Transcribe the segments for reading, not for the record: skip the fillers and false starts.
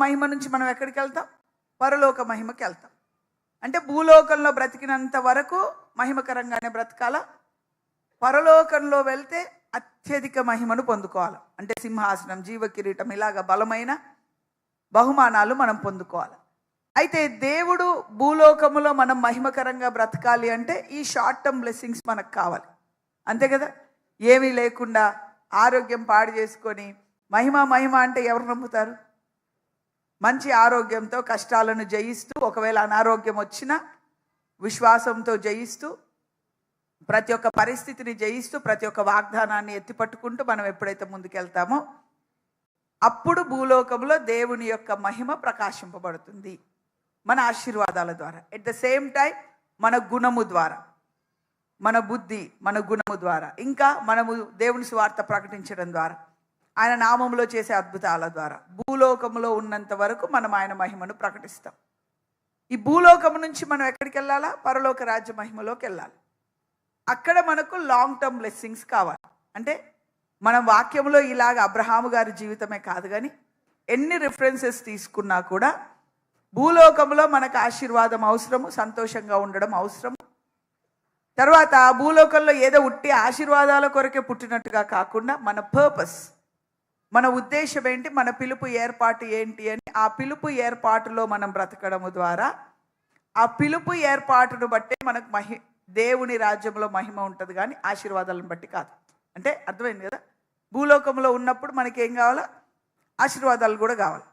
మహిమ నుంచి మనం ఎక్కడికి వెళ్తాం? పరలోక మహిమకి వెళ్తాం. అంటే భూలోకంలో బ్రతికినంత వరకు మహిమకరంగానే బ్రతకాల. పరలోకంలో వెళ్తే అత్యధిక మహిమను పొందుకోవాలి. అంటే సింహాసనం, జీవ కిరీటం, ఇలాగ బలమైన బహుమానాలు మనం పొందుకోవాలి. అయితే దేవుడు భూలోకములో మనం మహిమకరంగా బ్రతకాలి అంటే ఈ షార్ట్ టర్మ్ బ్లెస్సింగ్స్ మనకు కావాలి. అంతే కదా? ఏమీ లేకుండా ఆరోగ్యం పాడు చేసుకొని మహిమ మహిమ అంటే ఎవరు నమ్ముతారు? మంచి ఆరోగ్యంతో కష్టాలను జయిస్తూ, ఒకవేళ అనారోగ్యం వచ్చినా విశ్వాసంతో జయిస్తూ, ప్రతి ఒక్క పరిస్థితిని జయిస్తూ, ప్రతి ఒక్క వాగ్దానాన్ని ఎత్తిపట్టుకుంటూ మనం ఎప్పుడైతే ముందుకెళ్తామో అప్పుడు భూలోకంలో దేవుని యొక్క మహిమ ప్రకాశింపబడుతుంది మన ఆశీర్వాదాల ద్వారా. ఎట్ ద సేమ్ టైం మన గుణము ద్వారా, మన బుద్ధి, మన గుణము ద్వారా, ఇంకా మనము దేవుని సువార్త ప్రకటించడం ద్వారా, ఆయన నామములో చేసే అద్భుతాల ద్వారా భూలోకంలో ఉన్నంత వరకు మనం ఆయన మహిమను ప్రకటిస్తాం. ఈ భూలోకము నుంచి మనం ఎక్కడికి వెళ్ళాలా? పరలోక రాజ్య మహిమలోకి వెళ్ళాలి. అక్కడ మనకు లాంగ్ టర్మ్ బ్లెస్సింగ్స్ కావాలి. అంటే మనం వాక్యంలో ఇలాగ అబ్రహాము గారి జీవితమే కాదు కానీ ఎన్ని రిఫరెన్సెస్ తీసుకున్నా కూడా భూలోకంలో మనకు ఆశీర్వాదం అవసరము, సంతోషంగా ఉండడం అవసరము. తర్వాత భూలోకంలో ఏదో ఉట్టి ఆశీర్వాదాల కొరకే పుట్టినట్టుగా కాకుండా మన పర్పస్, మన ఉద్దేశం ఏంటి, మన పిలుపు ఏర్పాటు ఏంటి అని ఆ పిలుపు ఏర్పాటులో మనం బ్రతకడము ద్వారా ఆ పిలుపు ఏర్పాటును బట్టే మనకు దేవుని రాజ్యంలో మహిమ ఉంటుంది కానీ ఆశీర్వాదాలను బట్టి కాదు. అంటే అర్థమైంది కదా? భూలోకంలో ఉన్నప్పుడు మనకి ఏం కావాలా? ఆశీర్వాదాలు కూడా కావాలి.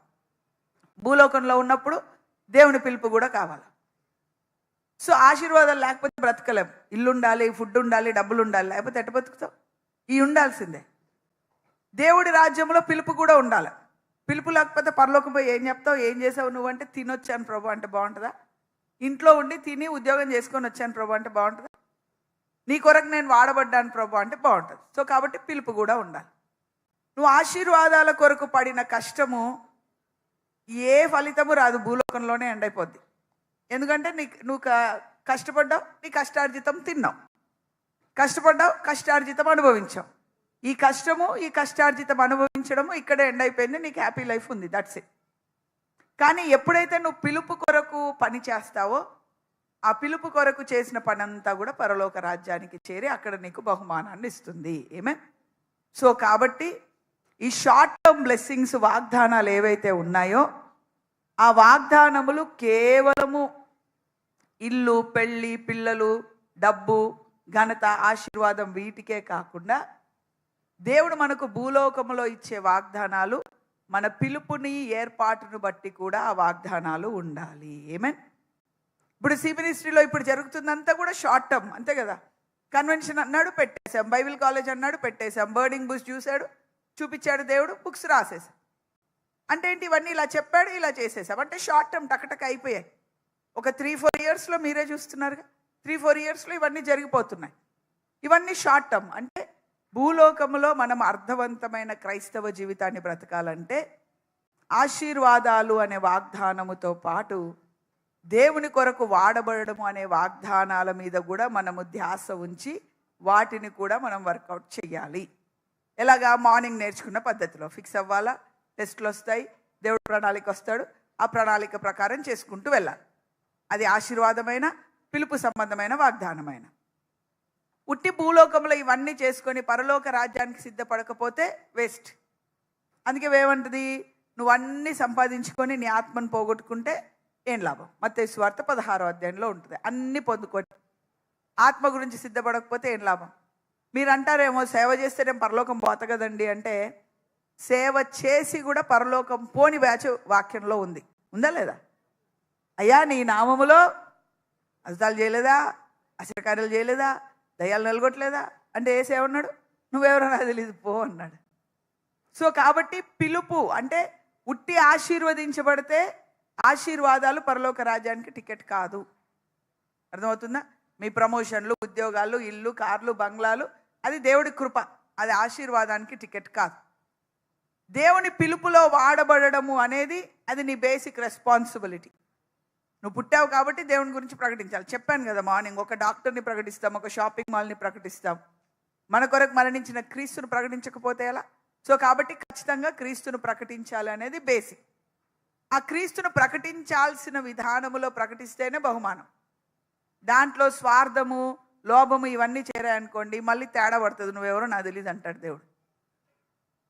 భూలోకంలో ఉన్నప్పుడు దేవుని పిలుపు కూడా కావాలి. సో ఆశీర్వాదాలు లేకపోతే బ్రతకలేం. ఇల్లు ఉండాలి, ఫుడ్ ఉండాలి, డబ్బులు ఉండాలి, లేకపోతే ఎట్ట బతుకుతాం? ఇవి ఉండాల్సిందే. దేవుడి రాజ్యంలో పిలుపు కూడా ఉండాలి. పిలుపు లేకపోతే పరలోకం పోయి ఏం చెప్తావు? ఏం చేసావు నువ్వు అంటే తినొచ్చాను ప్రభు అంటే బాగుంటుందా? ఇంట్లో ఉండి తిని ఉద్యోగం చేసుకొని వచ్చాను ప్రభు అంటే బాగుంటుందా? నీ కొరకు నేను వాడబడ్డాను ప్రభు అంటే బాగుంటుంది. సో కాబట్టి పిలుపు కూడా ఉండాలి. నువ్వు ఆశీర్వాదాల కొరకు పడిన కష్టము ఏ ఫలితము రాదు, భూలోకంలోనే ఎండ్ అయిపోద్ది. ఎందుకంటే నువ్వు కష్టపడ్డావు, నీ కష్టార్జితం తిన్నావు, కష్టపడ్డావు, కష్టార్జితం అనుభవించావు. ఈ కష్టము, ఈ కష్టార్జితం అనుభవించడము ఇక్కడే ఎండ్ అయిపోయింది. నీకు హ్యాపీ లైఫ్ ఉంది, దట్స్ ఇట్. కానీ ఎప్పుడైతే నువ్వు పిలుపు కొరకు పని చేస్తావో ఆ పిలుపు కొరకు చేసిన పని అంతా కూడా పరలోక రాజ్యానికి చేరి అక్కడ నీకు బహుమానాన్ని ఇస్తుంది. ఏమే? సో కాబట్టి ఈ షార్ట్ టర్మ్ బ్లెస్సింగ్స్, వాగ్దానాలు ఏవైతే ఉన్నాయో ఆ వాగ్దానములు కేవలము ఇల్లు, పెళ్ళి, పిల్లలు, డబ్బు, ఘనత, ఆశీర్వాదం వీటికే కాకుండా దేవుడు మనకు భూలోకములో ఇచ్చే వాగ్దానాలు మన పిలుపుని ఏర్పాటును బట్టి కూడా ఆ వాగ్దానాలు ఉండాలి. ఏమేన్? ఇప్పుడు సి మినిస్ట్రీలో ఇప్పుడు జరుగుతుందంతా కూడా షార్ట్ టర్మ్, అంతే కదా? కన్వెన్షన్ అన్నాడు, పెట్టేశాం. బైబిల్ కాలేజ్ అన్నాడు, పెట్టేశాం. బర్డింగ్ బుక్స్ చూపించాడు దేవుడు, బుక్స్ రాసేసాం. అంటే ఏంటి? ఇవన్నీ ఇలా చెప్పాడు, ఇలా చేసేసాం. అంటే షార్ట్ టర్మ్, టకటక అయిపోయాయి. ఒక 3-4 ఇయర్స్లో మీరే చూస్తున్నారుగా, 3-4 ఇయర్స్లో ఇవన్నీ జరిగిపోతున్నాయి. ఇవన్నీ షార్ట్ టర్మ్. అంటే భూలోకములో మనం అర్థవంతమైన క్రైస్తవ జీవితాన్ని బ్రతకాలంటే ఆశీర్వాదాలు అనే వాగ్దానముతో పాటు దేవుని కొరకు వాడబడము అనే వాగ్దానాల మీద కూడా మనము ధ్యాస ఉంచి వాటిని కూడా మనం వర్కౌట్ చేయాలి. ఎలాగా? మార్నింగ్ నేర్చుకున్న పద్ధతిలో ఫిక్స్ అవ్వాలా, టెస్టులు వస్తాయి, దేవుడు ప్రణాళిక వస్తాడు, ఆ ప్రణాళిక ప్రకారం చేసుకుంటూ వెళ్ళాలి. అది ఆశీర్వాదమైన, పిలుపు సంబంధమైన, వాగ్దానమైన. ఉట్టి భూలోకంలో ఇవన్నీ చేసుకొని పరలోక రాజ్యానికి సిద్ధపడకపోతే వేస్ట్. అందుకే ఏమంటుంది? నువ్వు అన్నీ సంపాదించుకొని నీ ఆత్మను పోగొట్టుకుంటే ఏం లాభం? మత్తయి సువార్త 16వ అధ్యాయంలో ఉంటుంది. అన్నీ పొందుకొని ఆత్మ గురించి సిద్ధపడకపోతే ఏం లాభం? మీరు అంటారేమో సేవ చేస్తేనేం పరలోకం పోత కదండి అంటే, సేవ చేసి కూడా పరలోకం పోని బ్యాచ్ వాక్యంలో ఉంది. ఉందా లేదా? అయ్యా నీ నామములో అద్భుతాలు చేయలేదా, ఆశ్చర్యకార్యాలు చేయలేదా, దయ్యాలు నలగొట్టలేదా అంటే ఏసే ఉన్నాడు, నువ్వెవరో నాకు తెలియదు పో అన్నాడు. సో కాబట్టి పిలుపు అంటే ఉట్టి ఆశీర్వదించబడితే ఆశీర్వాదాలు పరలోక రాజ్యానికి టికెట్ కాదు. అర్థమవుతుందా? మీ ప్రమోషన్లు, ఉద్యోగాలు, ఇల్లు, కార్లు, బంగ్లాలు అది దేవుడి కృప, అది ఆశీర్వాదానికి టికెట్ కాదు. దేవుని పిలుపులో వాడబడము అనేది అది నీ బేసిక్ రెస్పాన్సిబిలిటీ. నువ్వు పుట్టావు కాబట్టి దేవుని గురించి ప్రకటించాలి. చెప్పాను కదా మార్నింగ్, ఒక డాక్టర్ని ప్రకటిస్తాం, ఒక షాపింగ్ మాల్ని ప్రకటిస్తాం. మన కొరకు మరణించిన క్రీస్తును ప్రకటించకపోతే ఎలా? సో కాబట్టి ఖచ్చితంగా క్రీస్తును ప్రకటించాలి అనేది బేసిక్. ఆ క్రీస్తును ప్రకటించాల్సిన విధానములో ప్రకటిస్తేనే బహుమానం. దాంట్లో స్వార్థము, లోభము ఇవన్నీ చేరాయనుకోండి, మళ్ళీ తేడా పడుతుంది. నువ్వెవరో నాకు తెలియదు అంటాడు దేవుడు.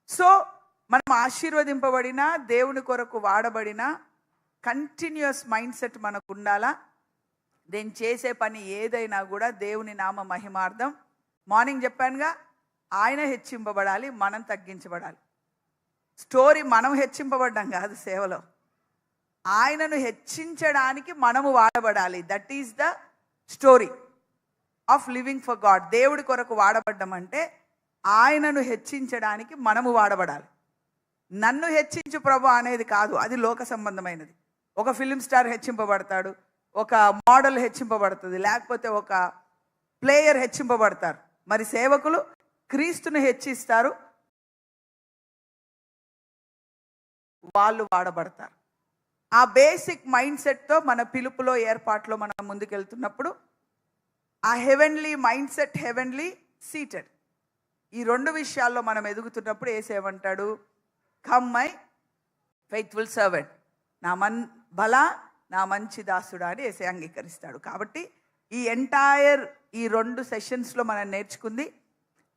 సో మనం ఆశీర్వదింపబడిన, దేవుని కొరకు వాడబడిన కంటిన్యూస్ మైండ్ సెట్ మనకు ఉండాలా. నేను చేసే పని ఏదైనా కూడా దేవుని నామ మహిమార్థం. మార్నింగ్ చెప్పానుగా, ఆయన హెచ్చింపబడాలి, మనం తగ్గించబడాలి. స్టోరీ మనం హెచ్చింపబడ్డాం కాదు, సేవలో ఆయనను హెచ్చించడానికి మనము వాడబడాలి. That is the story of living for God. దేవుడి కొరకు వాడబడ్డం అంటే ఆయనను హెచ్చించడానికి మనము వాడబడాలి. నన్ను హెచ్చించు ప్రభు అనేది కాదు, అది లోక సంబంధమైనది. ఒక ఫిలిం స్టార్ హెచ్చింపబడతాడు, ఒక మోడల్ హెచ్చింపబడుతుంది, లేకపోతే ఒక ప్లేయర్ హెచ్చింపబడతారు. మరి సేవకులు క్రీస్తును హెచ్చిస్తారు, వాళ్ళు వాడబడతారు. ఆ బేసిక్ మైండ్ సెట్తో మన పిలుపులో, ఏర్పాట్లో మనం ముందుకెళ్తున్నప్పుడు ఆ heavenly mind set, heavenly seated, ఈ రెండు విషయాల్లో మనం ఎదుగుతున్నప్పుడు ఏసేమంటాడు, కమ్ మై ఫెయిత్ఫుల్ సర్వెంట్, నా మంచి దాసుడా అని ఏసే అంగీకరిస్తాడు. కాబట్టి ఈ ఎంటైర్ ఈ 2 సెషన్స్లో మనం నేర్చుకుంది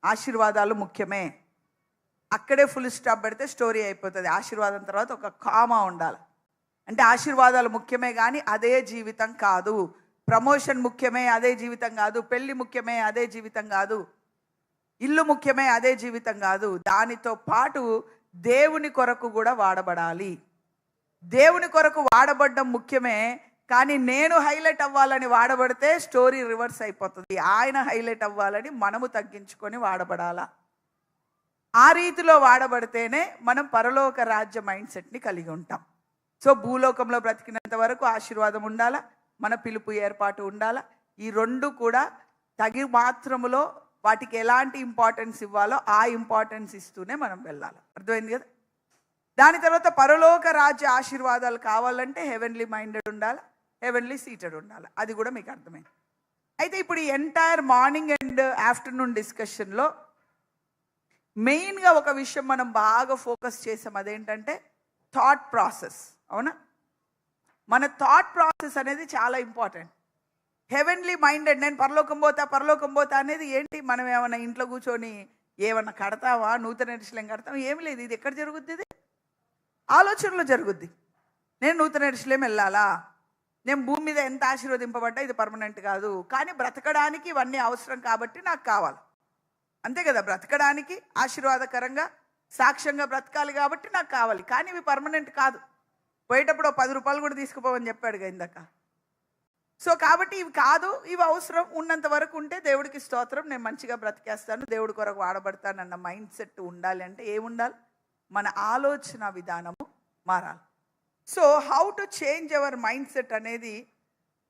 ఆశీర్వాదాలు ముఖ్యమే. అక్కడే ఫుల్ స్టాప్ పెడితే స్టోరీ అయిపోతుంది. ఆశీర్వాదం తర్వాత ఒక కామా ఉండాలి. అంటే ఆశీర్వాదాలు ముఖ్యమే కానీ అదే జీవితం కాదు. ప్రమోషన్ ముఖ్యమే, అదే జీవితం కాదు. పెళ్లి ముఖ్యమే, అదే జీవితం కాదు. ఇల్లు ముఖ్యమే, అదే జీవితం కాదు. దానితో పాటు దేవుని కొరకు కూడా వాడబడాలి. దేవుని కొరకు వాడబడ్డం ముఖ్యమే, కానీ నేను హైలైట్ అవ్వాలని వాడబడితే స్టోరీ రివర్స్ అయిపోతుంది. ఆయన హైలైట్ అవ్వాలని మనము తగ్గించుకొని వాడబడాలా. ఆ రీతిలో వాడబడితేనే మనం పరలోక రాజ్య మైండ్ సెట్ని కలిగి ఉంటాం. సో భూలోకంలో బ్రతికినంత వరకు ఆశీర్వాదం ఉండాలా, మన పిలుపు ఏర్పాటు ఉండాలా. ఈ 2 కూడా తగి మాత్రములో వాటికి ఎలాంటి ఇంపార్టెన్స్ ఇవ్వాలో ఆ ఇంపార్టెన్స్ ఇస్తూనే మనం వెళ్ళాలి. అర్థమైంది కదా. దాని తర్వాత పరలోక రాజ్య ఆశీర్వాదాలు కావాలంటే హెవెన్లీ మైండెడ్ ఉండాలి, హెవెన్లీ సీటెడ్ ఉండాలి. అది కూడా మీకు అర్థమైంది. అయితే ఇప్పుడు ఈ ఎంటైర్ మార్నింగ్ అండ్ ఆఫ్టర్నూన్ డిస్కషన్లో మెయిన్గా ఒక విషయం మనం బాగా ఫోకస్ చేసాం. అదేంటంటే థాట్ ప్రాసెస్. అవునా, మన థాట్ ప్రాసెస్ అనేది చాలా ఇంపార్టెంట్. హెవెన్లీ మైండెడ్, నేను పరలోకం పోతా అనేది ఏంటి? మనం ఏమైనా ఇంట్లో కూర్చొని ఏమన్నా కడతావా, నూతన ఎరుసలేం కడతావా? ఏమి లేదు. ఇది ఎక్కడ జరుగుద్ది? ఇది ఆలోచనలో జరుగుద్ది. నేను నూతన ఎరుసలేం వెళ్ళాలా, నేను భూమి మీద ఎంత ఆశీర్వదింపబడ్డా ఇది పర్మనెంట్ కాదు, కానీ బ్రతకడానికి ఇవన్నీ అవసరం కాబట్టి నాకు కావాలి. అంతే కదా, బ్రతకడానికి ఆశీర్వాదకరంగా సాక్ష్యంగా బ్రతకాలి కాబట్టి నాకు కావాలి, కానీ ఇవి పర్మనెంట్ కాదు. పోయేటప్పుడు 10 రూపాయలు కూడా తీసుకుపోవని చెప్పాడుగా ఇందాక. సో కాబట్టి ఇవి కాదు, ఇవి అవసరం ఉన్నంత వరకు ఉంటే దేవుడికి స్తోత్రం, నేను మంచిగా బ్రతికేస్తాను, దేవుడి కొరకు వాడబడతానన్న మైండ్ సెట్ ఉండాలి. అంటే ఏముండాలి? మన ఆలోచన విధానము మారాలి. So how to change our mind set అనేది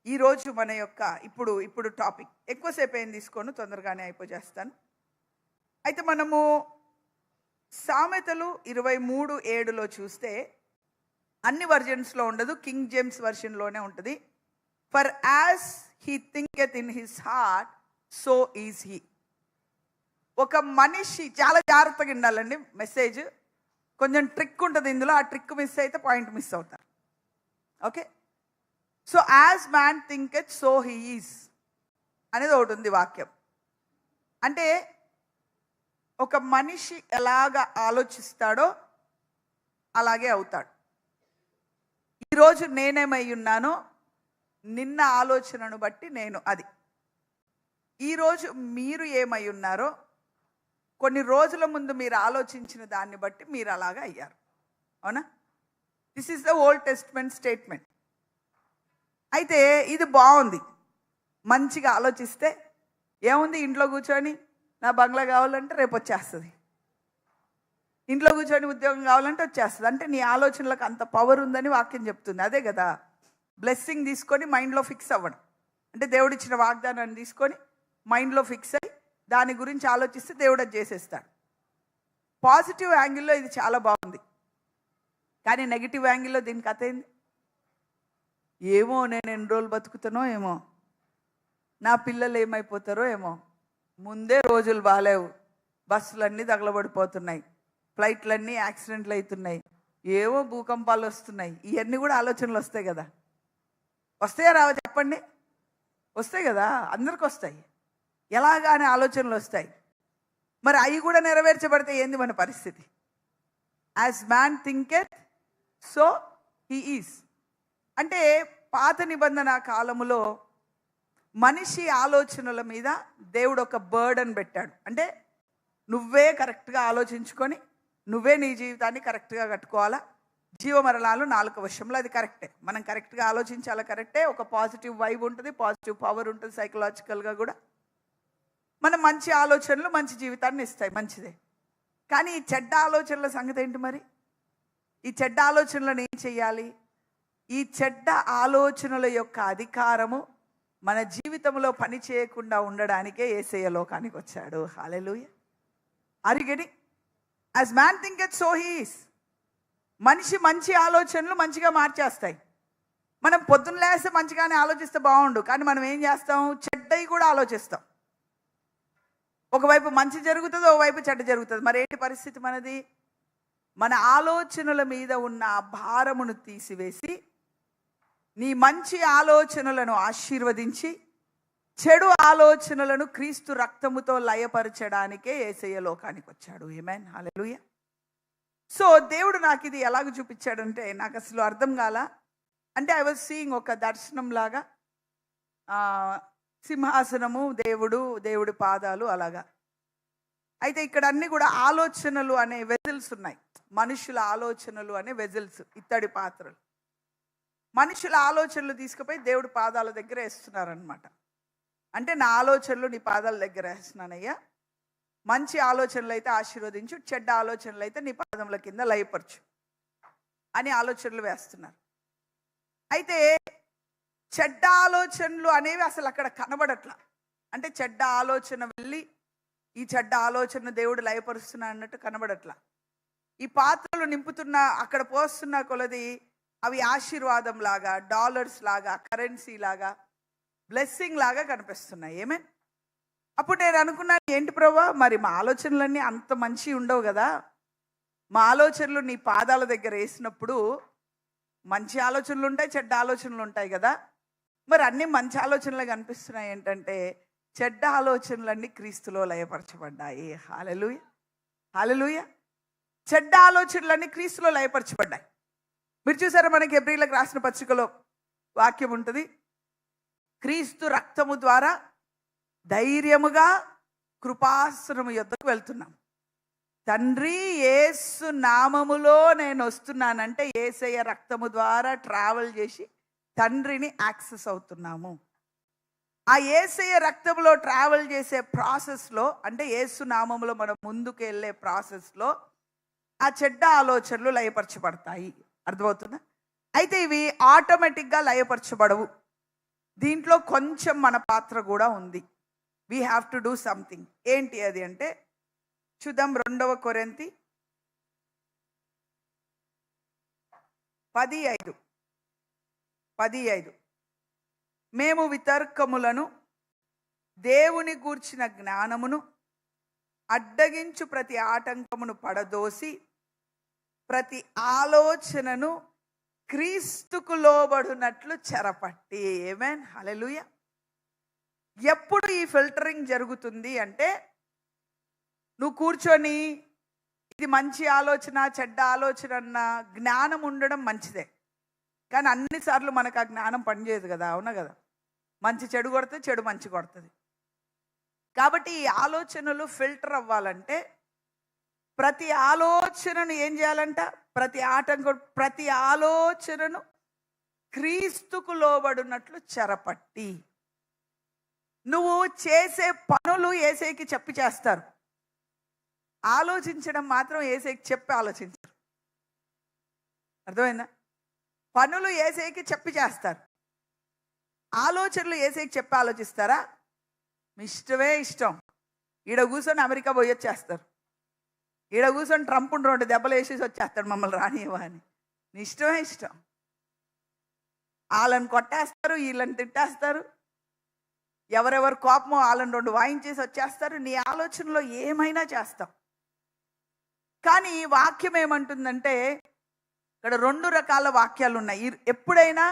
ఈరోజు మన యొక్క ఇప్పుడు టాపిక్. ఎక్కువసేపు ఏం తీసుకోను, తొందరగానే అయిపోజేస్తాను. అయితే మనము సామెతలు 23:7 చూస్తే అన్ని వర్జన్స్లో ఉండదు, కింగ్ జేమ్స్ వర్షన్లోనే ఉంటుంది. For as he thinketh in his heart so is he. ఒక మనిషి, చాలా జాగ్రత్తగా ఉండాలండి మెసేజ్, కొంచెం ట్రిక్ ఉంటుంది ఇందులో. ఆ ట్రిక్ మిస్ అయితే పాయింట్ మిస్ అవుతారు. Okay, so as man thinketh so he is అనేది ఒకటి ఉంది వాక్యం. అంటే ఒక మనిషి ఎలాగ ఆలోచిస్తాడో అలాగే అవుతాడు. ఈరోజు నేనేమై ఉన్నానో నిన్న ఆలోచనను బట్టి నేను అది. ఈరోజు మీరు ఏమై ఉన్నారో కొన్ని రోజుల ముందు మీరు ఆలోచించిన దాన్ని బట్టి మీరు అలాగా అయ్యారు. అవునా? This is the old testament statement. అయితే ఇది బాగుంది. మంచిగా ఆలోచిస్తే ఏముంది, ఇంట్లో కూర్చొని నా బంగ్లా కావాలంటే రేపు వచ్చేస్తుంది, ఇంట్లో కూర్చొని ఉద్యోగం కావాలంటే వచ్చేస్తుంది. అంటే నీ ఆలోచనలకు అంత పవర్ ఉందని వాక్యం చెప్తుంది. అదే కదా బ్లెస్సింగ్ తీసుకొని మైండ్లో ఫిక్స్ అవ్వడం. అంటే దేవుడిచ్చిన వాగ్దానాన్ని తీసుకొని మైండ్లో ఫిక్స్ అయ్యి దాని గురించి ఆలోచిస్తే దేవుడు అది చేసేస్తాడు. పాజిటివ్ యాంగిల్లో ఇది చాలా బాగుంది. కానీ నెగిటివ్ యాంగిల్లో దీని కథ ఏంది? ఏమో నేను ఎన్ని రోజులు బతుకుతానో ఏమో, నా పిల్లలు ఏమైపోతారో ఏమో, ముందే రోజులు బాగాలేవు, బస్సులన్నీ తగలబడిపోతున్నాయి, ఫ్లైట్లన్నీ యాక్సిడెంట్లు అవుతున్నాయి, ఏవో భూకంపాలు వస్తున్నాయి, ఇవన్నీ కూడా ఆలోచనలు వస్తాయి కదా. వస్తాయా రావా చెప్పండి? వస్తాయి కదా, అందరికి వస్తాయి. ఎలాగానే ఆలోచనలు వస్తాయి. మరి అవి కూడా నెరవేర్చబడితే ఏంది మన పరిస్థితి? As man thinketh so he is. అంటే పాత నిబంధన కాలములో మనిషి ఆలోచనల మీద దేవుడు ఒక బర్డన్ పెట్టాడు. అంటే నువ్వే కరెక్ట్గా ఆలోచించుకొని నువ్వే నీ జీవితాన్ని కరెక్ట్గా కట్టుకోవాలా. జీవమరణాలు 4 వశంలో, అది కరెక్టే. మనం కరెక్ట్గా ఆలోచించాలా, కరెక్టే. ఒక పాజిటివ్ వైబ్ ఉంటుంది, పాజిటివ్ పవర్ ఉంటుంది. సైకలాజికల్గా కూడా మనం మంచి ఆలోచనలు మంచి జీవితాన్ని ఇస్తాయి, మంచిదే. కానీ ఈ చెడ్డ ఆలోచనల సంగతి ఏంటి మరి? ఈ చెడ్డ ఆలోచనలను ఏం చెయ్యాలి? ఈ చెడ్డ ఆలోచనల యొక్క అధికారము మన జీవితంలో పని చేయకుండా ఉండడానికే యేసయ్య లోకానికి వచ్చాడు. Hallelujah. Are you getting? As man thinketh so he is. మనిషి మంచి ఆలోచనలు మంచిగా మార్చేస్తాయి. మనం పొద్దున్న లేస్తే మంచిగానే ఆలోచిస్తే బాగుండు, కానీ మనం ఏం చేస్తాం? చెడ్డవి కూడా ఆలోచిస్తాం. ఒకవైపు మంచి జరుగుతుంది, ఒకవైపు చెడ్డ జరుగుతుంది. మరి ఏంటి పరిస్థితి మనది? మన ఆలోచనల మీద ఉన్న ఆ భారమును తీసివేసి నీ మంచి ఆలోచనలను ఆశీర్వదించి చెడు ఆలోచనలను క్రీస్తు రక్తముతో లయపరచడానికే యేసయ్య లోకానికి వచ్చాడు. ఆమేన్, హల్లెలూయా. సో దేవుడు నాకు ఇది ఎలాగ చూపించాడంటే నాకు అసలు అర్థం కాల. అంటే ఐ వాజ్ సీయింగ్ ఒక దర్శనం లాగా, సింహాసనము, దేవుడి పాదాలు అలాగా. అయితే ఇక్కడ అన్ని కూడా ఆలోచనలు అనే వెజల్స్ ఉన్నాయి. మనుషుల ఆలోచనలు అనే వెజల్స్, ఇత్తడి పాత్రలు. మనుషుల ఆలోచనలు తీసుకుపోయి దేవుడి పాదాల దగ్గర వేస్తున్నారనమాట. అంటే నా ఆలోచనలు నీ పాదాల దగ్గర వేస్తున్నానయ్యా, మంచి ఆలోచనలు అయితే ఆశీర్వదించు, చెడ్డ ఆలోచనలు అయితే నీ పాదముల కింద లయపరచు అని ఆలోచనలు వేస్తున్నారు. అయితే చెడ్డ ఆలోచనలు అనేవి అసలు అక్కడ కనబడట్లా. అంటే చెడ్డ ఆలోచన వెళ్ళి ఈ చెడ్డ ఆలోచన దేవుడు లయపరుస్తున్నా అన్నట్టు కనబడట్లా. ఈ పాత్రలు నింపుతున్న, అక్కడ పోస్తున్న కొలది అవి ఆశీర్వాదం లాగా, డాలర్స్ లాగా, కరెన్సీ లాగా, బ్లెస్సింగ్ లాగా కనిపిస్తున్నాయి. ఏమేన్? అప్పుడు నేను అనుకున్నాను, ఏంటి ప్రభా, మరి మా ఆలోచనలన్నీ అంత మంచి ఉండవు కదా. మా ఆలోచనలు నీ పాదాల దగ్గర వేసినప్పుడు మంచి ఆలోచనలు ఉంటాయి, చెడ్డ ఆలోచనలు ఉంటాయి కదా. మరి అన్నీ మంచి ఆలోచనలు కనిపిస్తున్నాయి. ఏంటంటే చెడ్డ ఆలోచనలన్నీ క్రీస్తులో లయపరచబడ్డాయి. హల్లెలూయా, హల్లెలూయా. చెడ్డ ఆలోచనలన్నీ క్రీస్తులో లయపరచబడ్డాయి. మీరు చూసారా, మనకి హెబ్రీయులకు రాసిన పత్రికలో వాక్యం ఉంటుంది, క్రీస్తు రక్తము ద్వారా ధైర్యముగా కృపాసనము యొద్దకు వెళ్తున్నాం. తండ్రి యేసు నామములో నేను వస్తున్నానంటే యేసయ్య రక్తము ద్వారా ట్రావెల్ చేసి తండ్రిని యాక్సెస్ అవుతున్నాము. ఆ యేసయ్య రక్తంలో ట్రావెల్ చేసే ప్రాసెస్లో, అంటే యేసు నామములో మనం ముందుకు వెళ్ళే ప్రాసెస్లో ఆ చెడ్డ ఆలోచనలు లయపరచబడతాయి. అర్థమవుతుందా? అయితే ఇవి ఆటోమేటిక్గా లయపరచబడవు. దీంట్లో కొంచెం మన పాత్ర కూడా ఉంది. We have to do something. ఏంటి అది అంటే చూద్దాం. 2 కొరింథీ 10:5 మేము వితర్కములను దేవుని గూర్చిన జ్ఞానమును అడ్డగించు ప్రతి ఆటంకమును పడదోసి ప్రతి ఆలోచనను క్రీస్తుకు లోబడినట్లు చెరపట్టి. ఆమేన్, హల్లెలూయా. ఎప్పుడు ఈ ఫిల్టరింగ్ జరుగుతుంది అంటే నువ్వు కూర్చొని ఇది మంచి ఆలోచన చెడ్డ ఆలోచన అన్న జ్ఞానం ఉండడం మంచిదే, కానీ అన్నిసార్లు మనకు ఆ జ్ఞానం పనిచేయదు కదా. అవునా కదా? మంచి చెడు కొడుతుంది, చెడు మంచి కొడుతుంది. కాబట్టి ఈ ఆలోచనలు ఫిల్టర్ అవ్వాలంటే ప్రతి ఆలోచనను ఏం చేయాలంట? ప్రతి ఆలోచనను క్రీస్తుకు లోబడినట్లు చెరపట్టి. నువ్వు చేసే పనులు యేసయ్యకి చెప్పి చేస్తారు, ఆలోచించడం మాత్రం యేసయ్యకి చెప్పి ఆలోచించరు. అర్థమైందా? పనులు యేసయ్యకి చెప్పి చేస్తారు, ఆలోచనలు యేసయ్యకి చెప్పి ఆలోచిస్తారా? మీ ఇష్టమే ఇష్టం. ఈడ కూర్చొని అమెరికా పోయి వచ్చేస్తారు, ఈడ కూర్చొని ట్రంప్ను 2 దెబ్బలు వేసేసి వచ్చేస్తాడు మమ్మల్ని రానివ్వ అని. నీ ఇష్టమే ఇష్టం. వాళ్ళని కొట్టేస్తారు, వీళ్ళని తిట్టేస్తారు, ఎవరెవరు కోపమో వాళ్ళని 2 వాయించేసి వచ్చేస్తారు. నీ ఆలోచనలో ఏమైనా చేస్తాం. కానీ వాక్యం ఏమంటుందంటే ఇక్కడ 2 రకాల వాక్యాలు ఉన్నాయి. ఎప్పుడైనా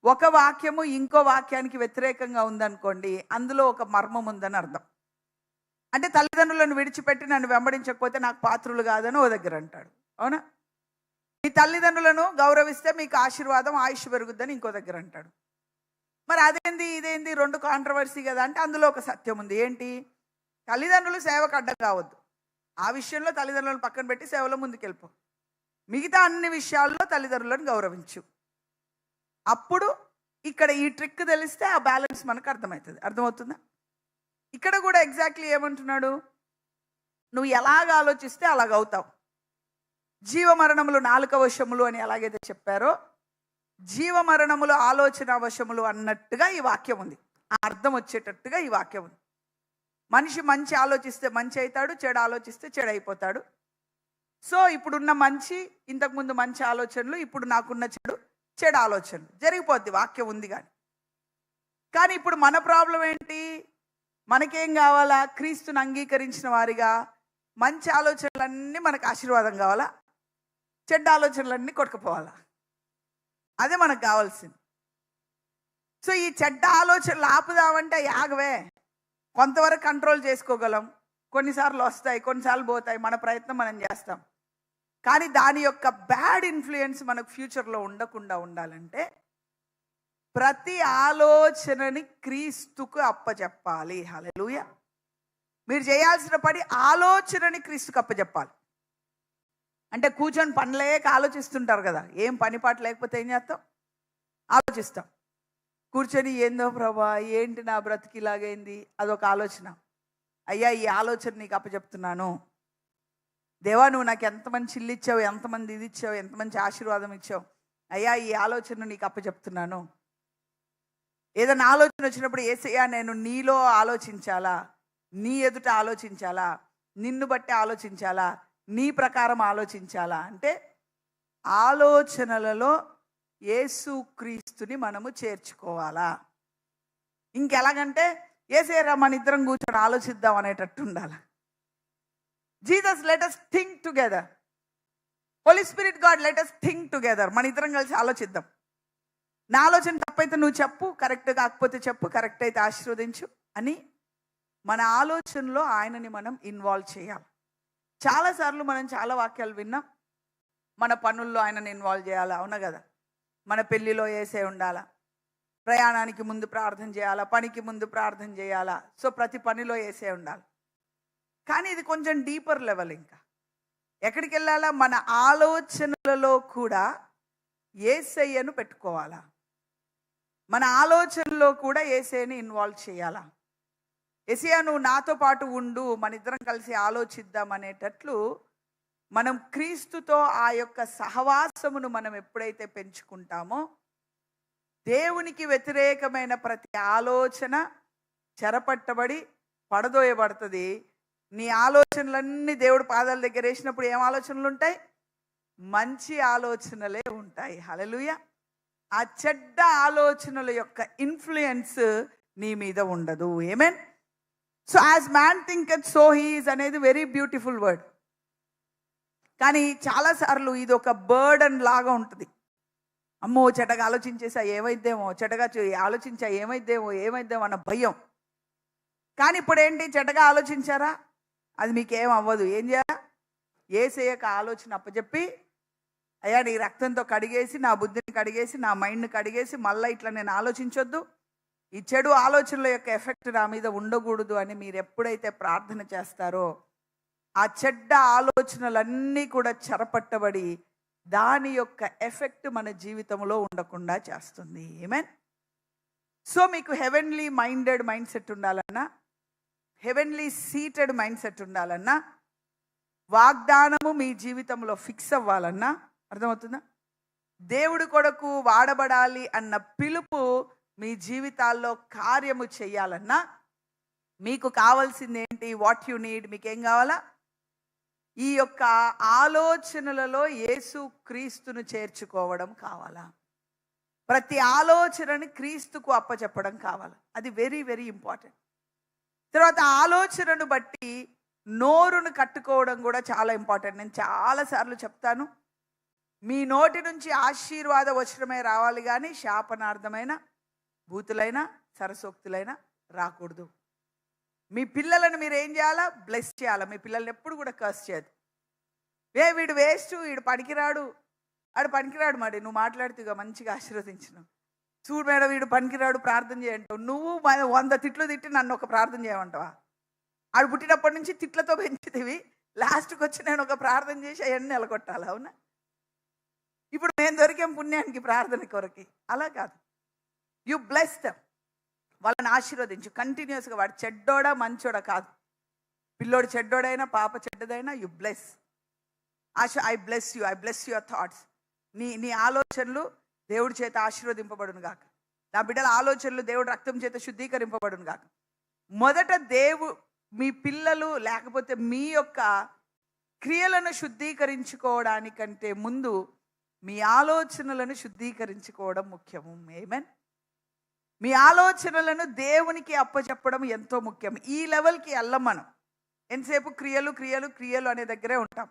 ఒక వాక్యము ఇంకో వాక్యానికి వ్యతిరేకంగా ఉందనుకోండి, అందులో ఒక మర్మం ఉందని అర్థం. అంటే తల్లిదండ్రులను విడిచిపెట్టి నన్ను వెంబడించకపోతే నాకు పాత్రులు కాదని ఓ దగ్గర అంటాడు. అవునా? మీ తల్లిదండ్రులను గౌరవిస్తే మీకు ఆశీర్వాదం, ఆయుష్ పెరుగుద్దని ఇంకో దగ్గర అంటాడు. మరి అదేంది ఇదేంది 2 కాంట్రవర్సీ కదా అంటే అందులో ఒక సత్యం ఉంది. ఏంటి? తల్లిదండ్రులు సేవకు అడ్డం కావద్దు. ఆ విషయంలో తల్లిదండ్రులను పక్కన పెట్టి సేవలో ముందుకెళ్ళిపో. మిగతా అన్ని విషయాల్లో తల్లిదండ్రులను గౌరవించు. అప్పుడు ఇక్కడ ఈ ట్రిక్ తెలిస్తే ఆ బ్యాలెన్స్ మనకు అర్థమవుతుంది. అర్థమవుతుందా? ఇక్కడ కూడా ఎగ్జాక్ట్లీ ఏమంటున్నాడు? నువ్వు ఎలాగ ఆలోచిస్తే అలాగవుతావు. జీవమరణములు నాలుక వశములు అని ఎలాగైతే చెప్పారో, జీవమరణములు ఆలోచన వశములు అన్నట్టుగా ఈ వాక్యం ఉంది. ఆ అర్థం వచ్చేటట్టుగా ఈ వాక్యం ఉంది. మనిషి మంచి ఆలోచిస్తే మంచి అవుతాడు, చెడు ఆలోచిస్తే చెడు అయిపోతాడు. సో ఇప్పుడున్న మంచి, ఇంతకుముందు మంచి ఆలోచనలు, ఇప్పుడు నాకున్న చెడు ఆలోచనలు జరిగిపోద్ది. వాక్యం ఉంది కానీ ఇప్పుడు మన ప్రాబ్లం ఏంటి? మనకేం కావాలా? క్రీస్తుని అంగీకరించిన వారిగా మంచి ఆలోచనలన్నీ మనకు ఆశీర్వాదం కావాలా, చెడ్డ ఆలోచనలన్నీ కొట్టుకుపోవాలా? అదే మనకు కావాల్సింది. సో ఈ చెడ్డ ఆలోచనలు ఆపుదామంటే ఆగవే. కొంతవరకు కంట్రోల్ చేసుకోగలం. కొన్నిసార్లు వస్తాయి, కొన్నిసార్లు పోతాయి. మన ప్రయత్నం మనం చేస్తాం. కానీ దాని యొక్క బ్యాడ్ ఇన్ఫ్లుయెన్స్ మనకు ఫ్యూచర్లో ఉండకుండా ఉండాలంటే ప్రతి ఆలోచనని క్రీస్తుకు అప్పచెప్పాలి. హల్లెలూయా. మీరు చేయాల్సిన పని ఆలోచనని క్రీస్తుకు అప్పచెప్పాలి. అంటే కూర్చొని పనిలేక ఆలోచిస్తుంటారు కదా. ఏం పని పాట లేకపోతే ఏం చేస్తాం? ఆలోచిస్తాం. కూర్చొని ఏందో ప్రభా ఏంటి నా బ్రతికి ఇలాగైంది, అదొక ఆలోచన. అయ్యా ఈ ఆలోచన నీకు అప్పచెప్తున్నాను. దేవా నువ్వు నాకు ఎంత మంచి ఇల్లు ఇచ్చావు, ఎంతమంది ఇది ఇచ్చావు, ఎంత మంచి ఆశీర్వాదం ఇచ్చావు. అయ్యా ఈ ఆలోచన నీకు అప్పచెప్తున్నాను. ఏదైనా ఆలోచన వచ్చినప్పుడు యేసయ్యా నేను నీలో ఆలోచించాలా, నీ ఎదుట ఆలోచించాలా, నిన్ను బట్టి ఆలోచించాలా, నీ ప్రకారం ఆలోచించాలా అంటే ఆలోచనలలో యేసుక్రీస్తుని మనము చేర్చుకోవాలా. ఇంకెలాగంటే యేసయ్యా మన ఇద్దరం కూర్చొని ఆలోచిద్దాం అనేటట్టు ఉండాలి. Jesus let us think together. Holy Spirit God let us think together. మన ఇద్దరం కలిసి ఆలోచిద్దాం. నా ఆలోచన తప్పైతే నువ్వు చెప్పు, కరెక్ట్ కాకపోతే చెప్పు, కరెక్ట్ అయితే ఆశీర్వదించు అని మన ఆలోచనలో ఆయనని మనం ఇన్వాల్వ్ చేయాలి. చాలాసార్లు మనం చాలా వాక్యాలు విన్నాం. మన పనుల్లో ఆయనని ఇన్వాల్వ్ చేయాలా, అవునా కదా? మన పెళ్ళిలో యేసే ఉండాలా, ప్రయాణానికి ముందు ప్రార్థన చేయాలా, పనికి ముందు ప్రార్థన చేయాలా. సో ప్రతి పనిలో యేసే ఉండాలి. కానీ ఇది కొంచెం డీపర్ లెవెల్. ఇంకా ఎక్కడికి వెళ్ళాలా? మన ఆలోచనలలో కూడా యేసయ్యను పెట్టుకోవాలా. మన ఆలోచనలో కూడా యేసయ్యని ఇన్వాల్వ్ చేయాలా. యేసయ్యా నువ్వు నాతో పాటు ఉండు, మన ఇద్దరం కలిసి ఆలోచిద్దాం అనేటట్లు మనం క్రీస్తుతో ఆ యొక్క సహవాసమును మనం ఎప్పుడైతే పెంచుకుంటామో దేవునికి వ్యతిరేకమైన ప్రతి ఆలోచన చెరపట్టబడి పడదోయబడుతుంది. నీ ఆలోచనలన్నీ దేవుడు పాదాల దగ్గర వేసినప్పుడు ఏం ఆలోచనలు ఉంటాయి? మంచి ఆలోచనలే ఉంటాయి. హల్లెలూయా. ఆ చెడ్డ ఆలోచనల యొక్క ఇన్ఫ్లుయెన్స్ నీ మీద ఉండదు. Amen. So as man thinketh so he is అనేది వెరీ బ్యూటిఫుల్ వర్డ్. కానీ చాలాసార్లు ఇది ఒక బర్డన్ లాగా ఉంటుంది. అమ్మో చెడ్డగా ఆలోచించేసా ఏమైద్దేమో, చెడ్డగా ఆలోచించా ఏమైద్దేమో అన్న భయం. కానీ ఇప్పుడు ఏంటి? చెడ్డగా ఆలోచించారా, అది మీకేం అవ్వదు. ఏం చేయాలి? యేసయ్యకు ఆలోచన అప్పచెప్పి అయ్యా నీ రక్తంతో కడిగేసి, నా బుద్ధిని కడిగేసి, నా మైండ్ని కడిగేసి, మళ్ళీ ఇట్లా నేను ఆలోచించొద్దు, ఈ చెడు ఆలోచనల యొక్క ఎఫెక్ట్ నా మీద ఉండకూడదు అని మీరు ఎప్పుడైతే ప్రార్థన చేస్తారో ఆ చెడ్డ ఆలోచనలన్నీ కూడా చెరపట్టబడి దాని యొక్క ఎఫెక్ట్ మన జీవితంలో ఉండకుండా చేస్తుంది. ఆమేన్. సో మీకు హెవెన్లీ మైండెడ్ మైండ్ సెట్ ఉండాలన్నా, హెవెన్లీ సీటెడ్ మైండ్ సెట్ ఉండాలన్నా, వాగ్దానము మీ జీవితంలో ఫిక్స్ అవ్వాలన్నా, అర్థమవుతుందా? దేవుడి కొరకు వాడబడాలి అన్న పిలుపు మీ జీవితాల్లో కార్యము చేయాలన్నా మీకు కావాల్సింది ఏంటి? What you need. మీకేం కావాలా? ఈ యొక్క ఆలోచనలలో యేసు క్రీస్తును చేర్చుకోవడం కావాలా. ప్రతి ఆలోచనని క్రీస్తుకు అప్పచెప్పడం కావాలి. అది వెరీ వెరీ ఇంపార్టెంట్. తర్వాత ఆలోచనను బట్టి నోరును కట్టుకోవడం కూడా చాలా ఇంపార్టెంట్. నేను చాలాసార్లు చెప్తాను, మీ నోటి నుంచి ఆశీర్వాద వచనమే రావాలి కానీ శాపనార్థమైన బూతులైన సరసోక్తులైన రాకూడదు. మీ పిల్లలను మీరు ఏం చేయాలా? బ్లెస్ చేయాలా. మీ పిల్లల్ని ఎప్పుడు కూడా కర్స్ చేయదు. వీడు వేస్ట్, వీడు పనికిరాడు, ఆడు పనికిరాడు. మరి నువ్వు మాట్లాడుతూగా మంచిగా ఆశీర్వదించిన, చూడు మేడం వీడు పనికిరాడు ప్రార్థన చేయంటావు. నువ్వు 100 తిట్లు తిట్టి నన్ను ఒక ప్రార్థన చేయమంటావా? ఆడు పుట్టినప్పటి నుంచి తిట్లతో పెంచుతీవి, లాస్ట్కి వచ్చి నేను ఒక ప్రార్థన చేసి అవన్నీ నిలగొట్టాలి. అవునా? ఇప్పుడు నేను దొరికాం పుణ్యానికి ప్రార్థన కొరకి. అలా కాదు. You bless them. వాళ్ళని ఆశీర్వదించు కంటిన్యూస్గా. వాడు చెడ్డోడా మంచోడా కాదు. పిల్లోడు చెడ్డోడైనా పాప చెడ్డదైనా you bless. I bless you, I bless your thoughts. నీ ఆలోచనలు దేవుడి చేత ఆశీర్వదింపబడును గాక. నా బిడ్డల ఆలోచనలు దేవుడి రక్తం చేత శుద్ధీకరింపబడును గాక. మొదట మీ పిల్లలు లేకపోతే మీ యొక్క క్రియలను శుద్ధీకరించుకోవడానికంటే ముందు మీ ఆలోచనలను శుద్ధీకరించుకోవడం ముఖ్యము. ఆమేన్. మీ ఆలోచనలను దేవునికి అప్పచెప్పడం ఎంతో ముఖ్యం. ఈ లెవెల్కి వెళ్ళం మనం. ఎంతసేపు క్రియలు క్రియలు క్రియలు అనే దగ్గరే ఉంటాం.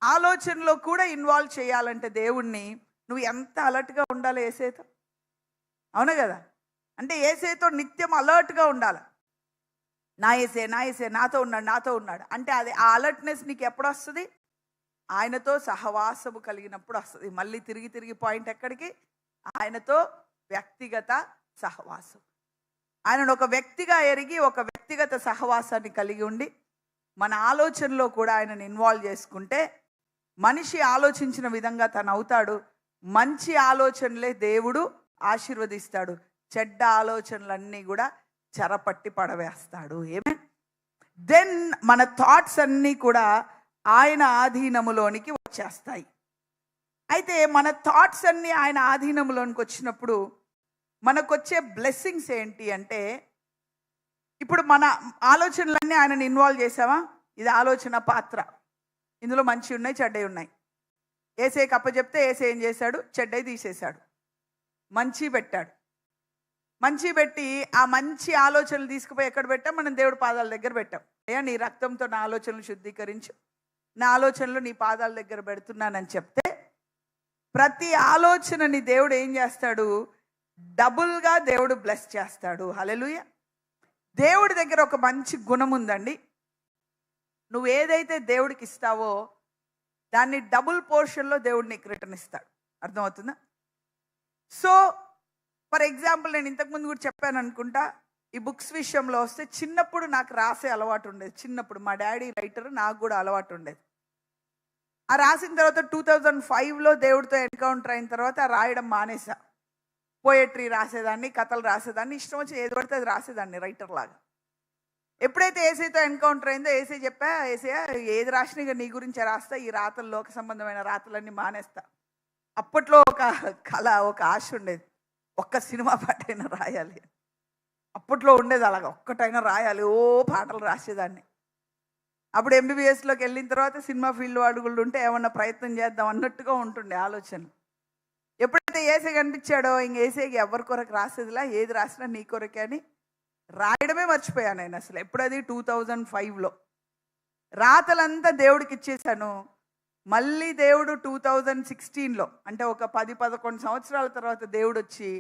ఆలోచనలో కూడా ఇన్వాల్వ్ చేయాలంటే దేవుణ్ణి నువ్వు ఎంత అలర్ట్గా ఉండాలి యేసేతో. అవునా కదా? అంటే యేసేతో నిత్యం అలర్ట్గా ఉండాలి. నా యేసే నాతో ఉన్నాడు అంటే అది ఆ అలర్ట్నెస్ నీకు ఎప్పుడు వస్తుంది? ఆయనతో సహవాసము కలిగినప్పుడు వస్తుంది. మళ్ళీ తిరిగి పాయింట్ ఎక్కడికి? ఆయనతో వ్యక్తిగత సహవాసం. ఆయనను ఒక వ్యక్తిగా ఎరిగి ఒక వ్యక్తిగత సహవాసాన్ని కలిగి ఉండి మన ఆలోచనలో కూడా ఆయనను ఇన్వాల్వ్ చేసుకుంటే మనిషి ఆలోచించిన విధంగా తను అవుతాడు. మంచి ఆలోచనలే దేవుడు ఆశీర్వదిస్తాడు. చెడ్డ ఆలోచనలన్నీ కూడా చెరపట్టి పడవేస్తాడు. దెన్ మన థాట్స్ అన్నీ కూడా ఆయన ఆధీనములోనికి వచ్చేస్తాయి. అయితే మన థాట్స్ అన్నీ ఆయన ఆధీనంలోనికి వచ్చినప్పుడు మనకొచ్చే బ్లెస్సింగ్స్ ఏంటి అంటే, ఇప్పుడు మన ఆలోచనలన్నీ ఆయనని ఇన్వాల్వ్ చేసావా? ఇది ఆలోచన పాత్ర. ఇందులో మంచి ఉన్నాయి, చెడ్డవి ఉన్నాయి. ఏసేకి అప్పచెప్తే ఏసే ఏం చేశాడు? చెడ్డవి తీసేశాడు, మంచి పెట్టాడు. మంచి పెట్టి ఆ మంచి ఆలోచనలు తీసుకుపోయి ఎక్కడ పెట్టాం? మనం దేవుడి పాదాల దగ్గర పెట్టాం. అయ్యా నీ రక్తంతో నా ఆలోచనలు శుద్ధీకరించు, నా ఆలోచనలు నీ పాదాల దగ్గర పెడుతున్నానని చెప్తే ప్రతి ఆలోచనని దేవుడు ఏం చేస్తాడు? డబుల్గా దేవుడు బ్లెస్ చేస్తాడు. హల్లెలూయా. దేవుడి దగ్గర ఒక మంచి గుణం ఉందండి. నువ్వు ఏదైతే దేవుడికి ఇస్తావో దాన్ని డబుల్ పోర్షన్లో దేవుడు నీకు రిటర్న్ ఇస్తాడు. అర్థమవుతుందా? సో ఫర్ ఎగ్జాంపుల్ నేను ఇంతకుముందు కూడా చెప్పాను అనుకుంటా, ఈ బుక్స్ విషయంలో వస్తే చిన్నప్పుడు నాకు రాసే అలవాటు ఉండేది. చిన్నప్పుడు మా డాడీ రైటర్, నాకు కూడా అలవాటు ఉండేది. ఆ రాసిన తర్వాత 2005లో దేవుడితో ఎన్కౌంటర్ అయిన తర్వాత రాయడం మానేసా. పోయట్రీ రాసేదాన్ని, కథలు రాసేదాన్ని, ఇష్టం వచ్చి ఏది పడితే అది రాసేదాన్ని రైటర్ లాగా. ఎప్పుడైతే ఏసైతో ఎన్కౌంటర్ అయిందో ఏసై చెప్పా, ఏసయ్య ఏది రాసినా ఇక నీ గురించే రాస్తా, ఈ రాతలు లోక సంబంధమైన రాతలన్నీ మానేస్తా. అప్పట్లో ఒక కళ, ఒక ఆశ ఉండేది, ఒక్క సినిమా పాటైనా రాయాలి. అప్పట్లో ఉండేది అలాగా, ఒక్కటైనా రాయాలి. ఓ పాటలు రాసేదాన్ని. అప్పుడు ఎంబీబీఎస్లోకి వెళ్ళిన తర్వాత సినిమా ఫీల్డ్ అడుగులు ఉంటే ఏమన్నా ప్రయత్నం చేద్దాం అన్నట్టుగా ఉంటుండే ఆలోచనలు. ఎప్పుడైతే ఏసై కనిపించాడో ఇంక ఏసైకి ఎవరి కొరకు రాసేదిలా, ఏది రాసినా నీ కొరకే అని రాయడమే మర్చిపోయాను నేను అసలు. ఎప్పుడది 2005లో రాతలంతా దేవుడికి ఇచ్చేసాను. మళ్ళీ దేవుడు 2016లో అంటే ఒక 10-11 సంవత్సరాల తర్వాత దేవుడు వచ్చి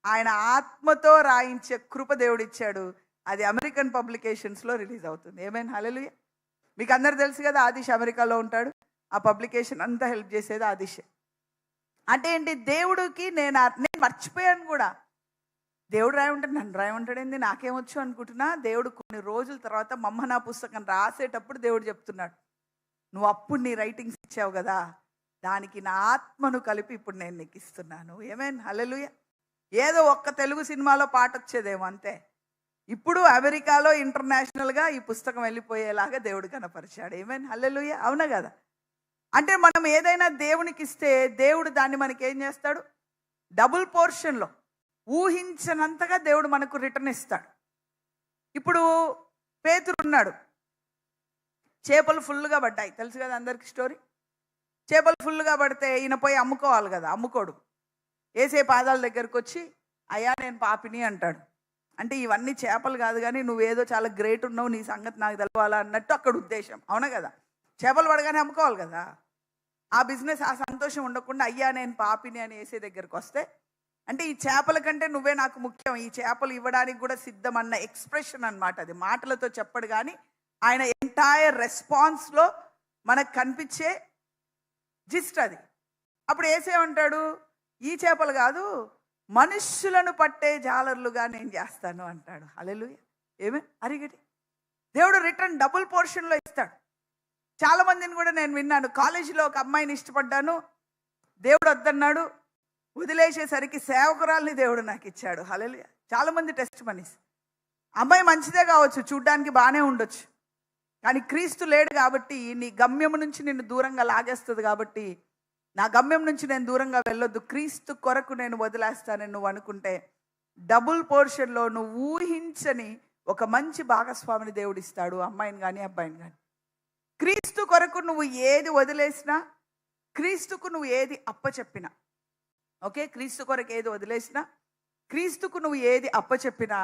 ఆయన ఆత్మతో రాయించే కృప దేవుడు ఇచ్చాడు. అది అమెరికన్ పబ్లికేషన్స్లో రిలీజ్ అవుతుంది. ఏమైనా హల్లెలూయా. మీకు అందరు తెలుసు కదా, ఆదిష్ అమెరికాలో ఉంటాడు. ఆ పబ్లికేషన్ అంతా హెల్ప్ చేసేది ఆదిషే. అంటే ఏంటి? దేవుడికి నేను మర్చిపోయాను కూడా. దేవుడు రాయమంటాడు, నన్ను రాయమంటాడేంది, నాకేమొచ్చు అనుకుంటున్నా. దేవుడు కొన్ని రోజుల తర్వాత మమ్మనా పుస్తకం రాసేటప్పుడు దేవుడు చెప్తున్నాడు, నువ్వు అప్పుడు నీ రైటింగ్స్ ఇచ్చావు కదా, దానికి నా ఆత్మను కలిపి ఇప్పుడు నేను నీకు ఇస్తున్నాను. ఏమేన్ హల్లెలూయా. ఏదో ఒక్క తెలుగు సినిమాలో పాట వచ్చేదేమో అంతే. ఇప్పుడు అమెరికాలో ఇంటర్నేషనల్గా ఈ పుస్తకం వెళ్ళిపోయేలాగా దేవుడు కనపరిచాడు. ఏమేన్ హల్లెలూయా. అవునా కదా? అంటే మనం ఏదైనా దేవునికి ఇస్తే దేవుడు దాన్ని మనకి ఏం చేస్తాడు? డబుల్ పోర్షన్లో ఊహించనంతగా దేవుడు మనకు రిటర్న్ ఇస్తాడు. ఇప్పుడు పేతురు ఉన్నాడు, చేపలు ఫుల్గా పడ్డాయి, తెలుసు కదా అందరికి స్టోరీ. చేపలు ఫుల్గా పడితే ఈయన పోయి అమ్ముకోవాలి కదా, అమ్ముకోడు. ఏసే పాదాల దగ్గరకు వచ్చి అయ్యా నేను పాపిని అంటాడు. అంటే ఇవన్నీ చేపలు కాదు కానీ నువ్వేదో చాలా గ్రేట్ ఉన్నావు, నీ సంగతి నాకు తెలవాలా అన్నట్టు అక్కడ ఉద్దేశం. అవునా కదా? చేపలు పడగానే అమ్ముకోవాలి కదా, ఆ బిజినెస్ ఆ సంగతి సంతోషం ఉండకుండా అయ్యా నేను పాపిని అని వేసే దగ్గరకు వస్తే, అంటే ఈ చేపల కంటే నువ్వే నాకు ముఖ్యం, ఈ చేపలు ఇవ్వడానికి కూడా సిద్ధం అన్న ఎక్స్ప్రెషన్ అన్నమాట. అది మాటలతో చెప్పడు కానీ ఆయన ఎంటైర్ రెస్పాన్స్లో మనకు కనిపించే జిస్ట్ అది. అప్పుడు ఏసేమంటాడు, ఈ చేపలు కాదు మనుష్యులను పట్టే జాలర్లుగా నేను చేస్తాను అంటాడు. హల్లెలూయా. ఏమే అరిగటి దేవుడు రిటర్న్ డబుల్ పోర్షన్లో ఇస్తాడు. చాలా మందిని కూడా నేను విన్నాను, కాలేజీలో ఒక అమ్మాయిని ఇష్టపడ్డాను, దేవుడు వద్దన్నాడు, వదిలేసేసరికి సేవకురాల్ని దేవుడు నాకు ఇచ్చాడు. హల్లెలూయా. చాలా మంది టెస్ట్ మనీస్. అమ్మాయి మంచిదే కావచ్చు, చూడ్డానికి బాగానే ఉండొచ్చు, కానీ క్రీస్తు లేడు కాబట్టి నీ గమ్యం నుంచి నిన్ను దూరంగా లాగేస్తుంది. కాబట్టి నా గమ్యం నుంచి నేను దూరంగా వెళ్ళొద్దు, క్రీస్తు కొరకు నేను వదిలేస్తానని నువ్వు అనుకుంటే డబుల్ పోర్షన్లో నువ్వు ఊహించని ఒక మంచి భాగస్వామిని దేవుడు ఇస్తాడు, అమ్మాయిని కానీ అబ్బాయిని కానీ. క్రీస్తు కొరకు నువ్వు ఏది వదిలేసినా, క్రీస్తుకు నువ్వు ఏది అప్పచెప్పినా, ఓకే, క్రీస్తు కొరకు ఏది వదిలేసినా, క్రీస్తుకు నువ్వు ఏది అప్పచెప్పినా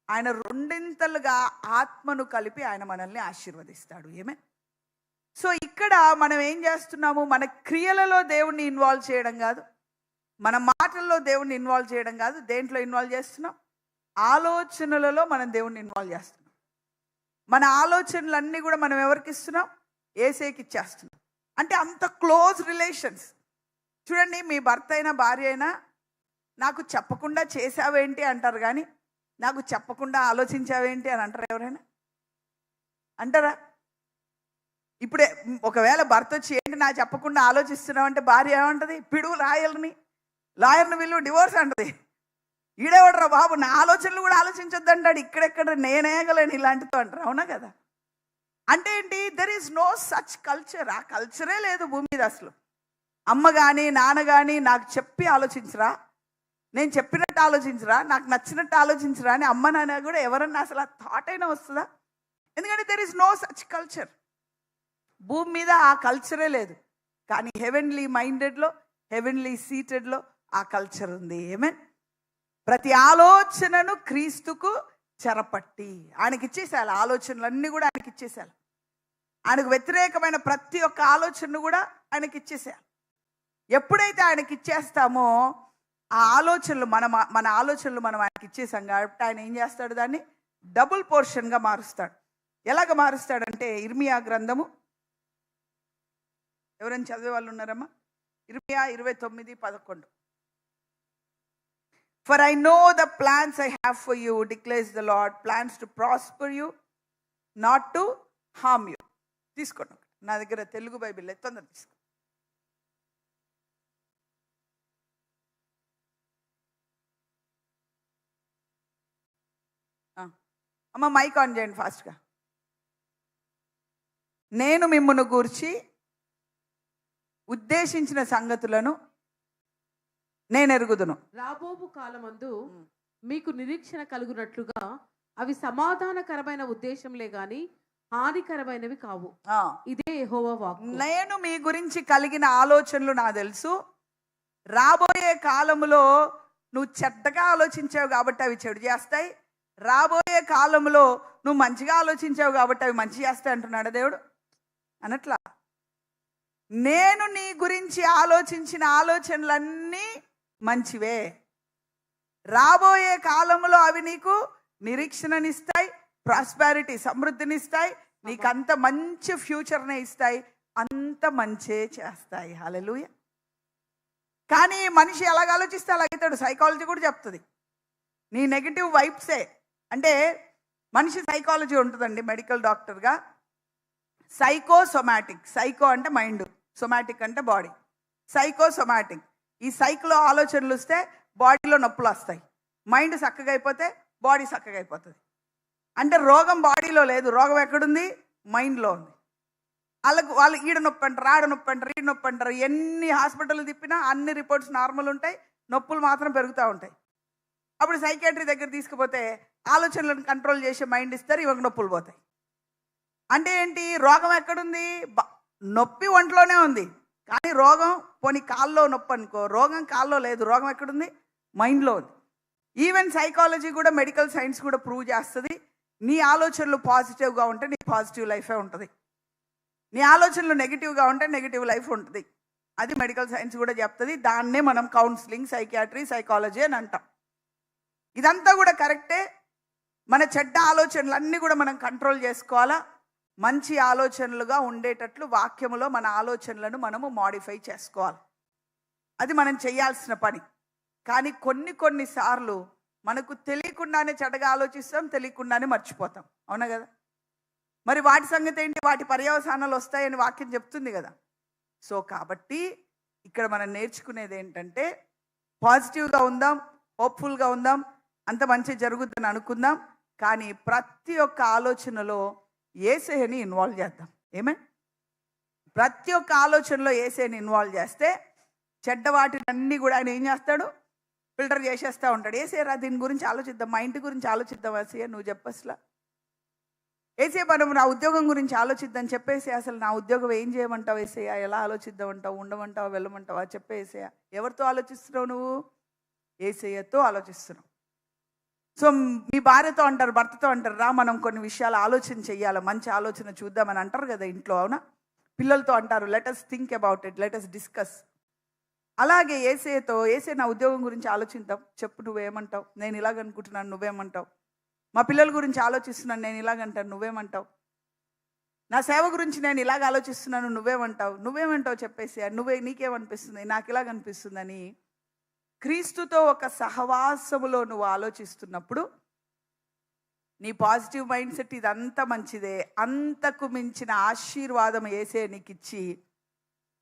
ఆయన రెండింతలుగా ఆత్మను కలిపి ఆయన మనల్ని ఆశీర్వదిస్తాడు. ఏమే. సో ఇక్కడ మనం ఏం చేస్తున్నాము, మన క్రియలలో దేవుణ్ణి ఇన్వాల్వ్ చేయడం కాదు, మన మాటల్లో దేవుణ్ణి ఇన్వాల్వ్ చేయడం కాదు. దేంట్లో ఇన్వాల్వ్ చేస్తున్నాం? ఆలోచనలలో మనం దేవుణ్ణి ఇన్వాల్వ్ చేస్తున్నాం. మన ఆలోచనలన్నీ కూడా మనం ఎవరికి ఇస్తున్నాం? యేసేకి ఇచ్చేస్తున్నాం. అంటే అంత క్లోజ్ రిలేషన్స్. చూడండి, మీ భర్త అయినా భార్య అయినా నాకు చెప్పకుండా చేసావేంటి అంటారు, కానీ నాకు చెప్పకుండా ఆలోచించావేంటి అని అంటారు ఎవరైనా? అంటారా? ఇప్పుడే ఒకవేళ భర్త వచ్చి ఏంటి నా చెప్పకుండా ఆలోచిస్తున్నావు అంటే భార్య ఏమంటది? పిడుగు లాయర్ని వీళ్ళు డివోర్స్ అంటది. ఈడేవాడరా బాబు, నా ఆలోచనలు కూడా ఆలోచించొద్దు అంటాడు, ఇక్కడెక్కడ నేనేగలేను ఇలాంటితో అంటారు. అవునా కదా? అంటే ఏంటి? There is no such culture. ఆ కల్చరే లేదు భూమి మీద అసలు. అమ్మ కానీ నాన్న కానీ నాకు చెప్పి ఆలోచించరా, నేను చెప్పినట్టు ఆలోచించరా, నాకు నచ్చినట్టు ఆలోచించరా అని అమ్మ నాన్న కూడా ఎవరన్నా అసలు ఆ థాట్ అయినా వస్తుందా? ఎందుకంటే there is no such culture. భూమి మీద ఆ కల్చరే లేదు. కానీ హెవెన్లీ మైండెడ్లో, హెవెన్లీ సీటెడ్లో ఆ కల్చర్ ఉంది. ఏమేన్? ప్రతి ఆలోచనను క్రీస్తుకు చెరపట్టి ఆయనకి ఇచ్చేసేయాలి. ఆలోచనలన్నీ కూడా ఆయనకి ఇచ్చేసేయాలి. ఆయనకు వ్యతిరేకమైన ప్రతి ఒక్క ఆలోచనను కూడా ఆయనకి ఇచ్చేసేయాలి. ఎప్పుడైతే ఆయనకి ఇచ్చేస్తామో ఆ ఆలోచనలు మన ఆలోచనలు మనం ఆయనకి ఇచ్చేసాం కాబట్టి ఆయన ఏం చేస్తాడు? దాన్ని డబుల్ పోర్షన్గా మారుస్తాడు. ఎలాగ మారుస్తాడంటే, ఇర్మియా గ్రంథము, ఎవరైనా చదివే వాళ్ళు ఉన్నారమ్మా? ఇర్మియా 29:11. For I know the plans I have for you, declares the Lord, plans to prosper you, not to harm you. తీసుకోండి, నా దగ్గర తెలుగు బైబిల్ తొందర తీసుకో. అమ్మ మైక్ ఆన్ చేయండి ఫాస్ట్గా. నేను మిమ్మును గూర్చి ఉద్దేశించిన సంగతులను నేను ఎరుగుదును. రాబోవు కాలమందు మీకు నిరీక్షణ కలుగునట్లుగా అవి సమాధానకరమైన ఉద్దేశంలే గాని హానికరమైనవి కావు. ఇదే యెహోవా వాక్కు. నేను మీ గురించి కలిగిన ఆలోచనలు నాకు తెలుసు. రాబోయే కాలములో నువ్వు చెడ్డగా ఆలోచించావు కాబట్టి అవి చెడు చేస్తాయి, రాబోయే కాలంలో నువ్వు మంచిగా ఆలోచించావు కాబట్టి అవి మంచి చేస్తాయి అంటున్నాడు దేవుడు. అనట్లా, నేను నీ గురించి ఆలోచించిన ఆలోచనలన్నీ మంచివే, రాబోయే కాలంలో అవి నీకు నిరీక్షణనిస్తాయి, ప్రాస్పారిటీ సమృద్ధినిస్తాయి, నీకు అంత మంచి ఫ్యూచర్నే ఇస్తాయి, అంత మంచే చేస్తాయి. హల్లెలూయా. కానీ మనిషి ఎలాగ ఆలోచిస్తే అలాగైతాడు. సైకాలజీ కూడా చెప్తుంది నీ నెగిటివ్ వైబ్సే. అంటే మనిషి సైకాలజీ ఉంటుందండి మెడికల్ డాక్టర్గా. సైకోసొమాటిక్, సైకో అంటే మైండ్, సొమాటిక్ అంటే బాడీ. సైకోసొమాటిక్, ఈ సైకోలో ఆలోచనలు వస్తే బాడీలో నొప్పులు వస్తాయి, మైండ్ చక్కగా అయిపోతే బాడీ చక్కగా అయిపోతుంది. అంటే రోగం బాడీలో లేదు, రోగం ఎక్కడుంది? మైండ్లో ఉంది. వాళ్ళు ఈడ నొప్పి అంటారు, ఆడ నొప్పి అంటారు, ఈడ నొప్పి అంటారు. ఎన్ని హాస్పిటల్ తిప్పినా అన్ని రిపోర్ట్స్ నార్మల్ ఉంటాయి, నొప్పులు మాత్రం పెరుగుతూ ఉంటాయి. అప్పుడు సైకియాట్రీ దగ్గర తీసుకుపోతే ఆలోచనలను కంట్రోల్ చేసే మైండ్ ఇస్తారు, ఇవాళ నొప్పులు పోతాయి. అంటే ఏంటి? రోగం ఎక్కడుంది? నొప్పి ఒంట్లోనే ఉంది, కానీ రోగం పోనీ కాల్లో నొప్పి అనుకో, రోగం కాల్లో లేదు, రోగం ఎక్కడుంది? మైండ్లో ఉంది. ఈవెన్ సైకాలజీ కూడా, మెడికల్ సైన్స్ కూడా ప్రూవ్ చేస్తుంది, నీ ఆలోచనలు పాజిటివ్గా ఉంటే నీ పాజిటివ్ లైఫే ఉంటుంది, నీ ఆలోచనలు నెగిటివ్గా ఉంటే నెగిటివ్ లైఫ్ ఉంటుంది. అది మెడికల్ సైన్స్ కూడా చెప్తుంది. దాన్నే మనం కౌన్సిలింగ్, సైకియాట్రీ, సైకాలజీ అని అంటాం. ఇదంతా కూడా కరెక్టే. మన చెడ్డ ఆలోచనలన్నీ కూడా మనం కంట్రోల్ చేసుకోవాలా. మంచి ఆలోచనలుగా ఉండేటట్లు వాక్యములో మన ఆలోచనలను మనము మాడిఫై చేసుకోవాలి. అది మనం చేయాల్సిన పని. కానీ కొన్నిసార్లు మనకు తెలియకుండానే చెడ్డగా ఆలోచిస్తాం, తెలియకుండానే మర్చిపోతాం. అవునా కదా? మరి వాటి సంగతి ఏంటి? వాటి పర్యవసానాలు వస్తాయని వాక్యం చెప్తుంది కదా. సో కాబట్టి ఇక్కడ మనం నేర్చుకునేది ఏంటంటే, పాజిటివ్గా ఉందాం, హోప్ఫుల్గా ఉందాం, అంత మంచి జరుగుతుందని అనుకుందాం. కానీ ప్రతి ఒక్క ఆలోచనలో యేసయ్యని ఇన్వాల్వ్ చేద్దాం. ఏమే? ప్రతి ఒక్క ఆలోచనలో యేసయ్యని ఇన్వాల్వ్ చేస్తే చెడ్డ వాటిని కూడా ఆయన ఏం చేస్తాడు? ఫిల్టర్ చేసేస్తూ ఉంటాడు. యేసయ్యరా దీని గురించి ఆలోచిద్దాం, మా ఇంటి గురించి ఆలోచిద్దాం. యేసయ్య నువ్వు చెప్పసలా. యేసయ్య మనం నా ఉద్యోగం గురించి ఆలోచిద్దాం చెప్పేసి, అసలు నా ఉద్యోగం ఏం చేయమంటావు యేసయ్య? ఎలా ఆలోచిద్దామంటావు? ఉండమంటావా, వెళ్ళమంటావా? చెప్పేసయ్య. ఎవరితో ఆలోచిస్తున్నావు నువ్వు? యేసయ్యతో ఆలోచిస్తున్నావు. సో మీ భార్యతో అంటారు, భర్తతో అంటారు, రా మనం కొన్ని విషయాలు ఆలోచన చెయ్యాలి, మంచి ఆలోచన చూద్దామని అంటారు కదా ఇంట్లో. అవునా? పిల్లలతో అంటారు, let us think about it, let us discuss. అలాగే యేసయ్యతో, యేసయ్య నా ఉద్యోగం గురించి ఆలోచిద్దాం, చెప్పు నువ్వేమంటావు? నేను ఇలాగనుకుంటున్నాను, నువ్వేమంటావు? మా పిల్లల గురించి ఆలోచిస్తున్నాను, నేను ఇలాగంటాను, నువ్వేమంటావు? నా సేవ గురించి నేను ఇలాగ ఆలోచిస్తున్నాను, నువ్వేమంటావు చెప్పేసి, నీకేమనిపిస్తుంది? నాకు ఇలాగనిపిస్తుందని క్రీస్తుతో ఒక సహవాసములో నువ్వు ఆలోచిస్తున్నప్పుడు నీ పాజిటివ్ మైండ్ సెట్ ఇదంతా మంచిదే, అంతకు మించిన ఆశీర్వాదం యేసయ్య నీకు ఇచ్చి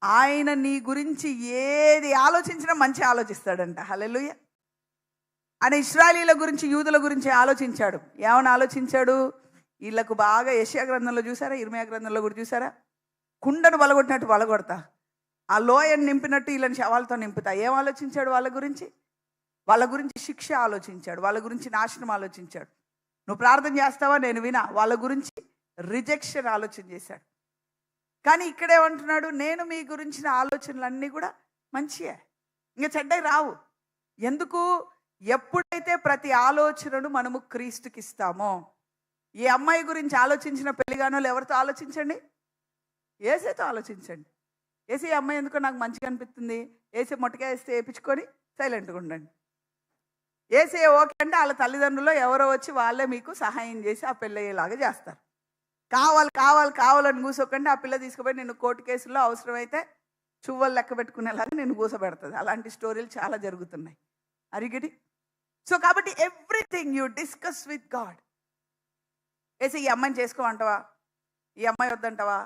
ఆయన నీ గురించి ఏది ఆలోచించినా మంచి ఆలోచిస్తాడంట. హల్లెలూయా. ఆయన ఇశ్రాయేలీయుల గురించి, యూదుల గురించి ఆలోచించాడు. ఏమని ఆలోచించాడు? వీళ్ళకు బాగా యెషయా గ్రంథంలో చూసారా, ఇర్మీయా గ్రంథంలో కూడా చూసారా, కుండను వలగొట్టినట్టు వలగొడతా, ఆ లోయను నింపినట్టు వీళ్ళని శవాలతో నింపుతా. ఏం ఆలోచించాడు? వాళ్ళ గురించి శిక్ష ఆలోచించాడు, వాళ్ళ గురించి నాశనం ఆలోచించాడు. నువ్వు ప్రార్థన చేస్తావా, నేను వినా. వాళ్ళ గురించి రిజెక్షన్ ఆలోచన చేశాడు. కానీ ఇక్కడేమంటున్నాడు? నేను మీ గురించిన ఆలోచనలన్నీ కూడా మంచియే, ఇంకా చెడ్డవి రావు. ఎందుకు? ఎప్పుడైతే ప్రతి ఆలోచనను మనము క్రీస్తుకి ఇస్తామో. ఈ అమ్మాయి గురించి ఆలోచించిన పెళ్లిగానోళ్ళు ఎవరితో ఆలోచించండి? యేసయ్యతో ఆలోచించండి. యేసయ్య అమ్మాయి ఎందుకో నాకు మంచిగా అనిపిస్తుంది, యేసయ్య మొట్టకాయ వేస్తే వేయించుకొని సైలెంట్గా ఉండండి. యేసయ్య ఓకే అంటే వాళ్ళ తల్లిదండ్రులు ఎవరో వచ్చి వాళ్ళే మీకు సహాయం చేసి ఆ పెళ్ళి అయ్యేలాగా చేస్తారు. కావాలని కూసోకండి. ఆ పిల్ల తీసుకుపోయి నేను కోర్టు కేసుల్లో అవసరమైతే చువ్వలు లెక్క పెట్టుకునేలాగా నేను కూసబెడుతుంది. అలాంటి స్టోరీలు చాలా జరుగుతున్నాయి. అరిగిడి. సో కాబట్టి everything you discuss with God. వేసి ఈ అమ్మాయిని చేసుకోమంటావా, ఈ అమ్మాయి వద్దంటావా,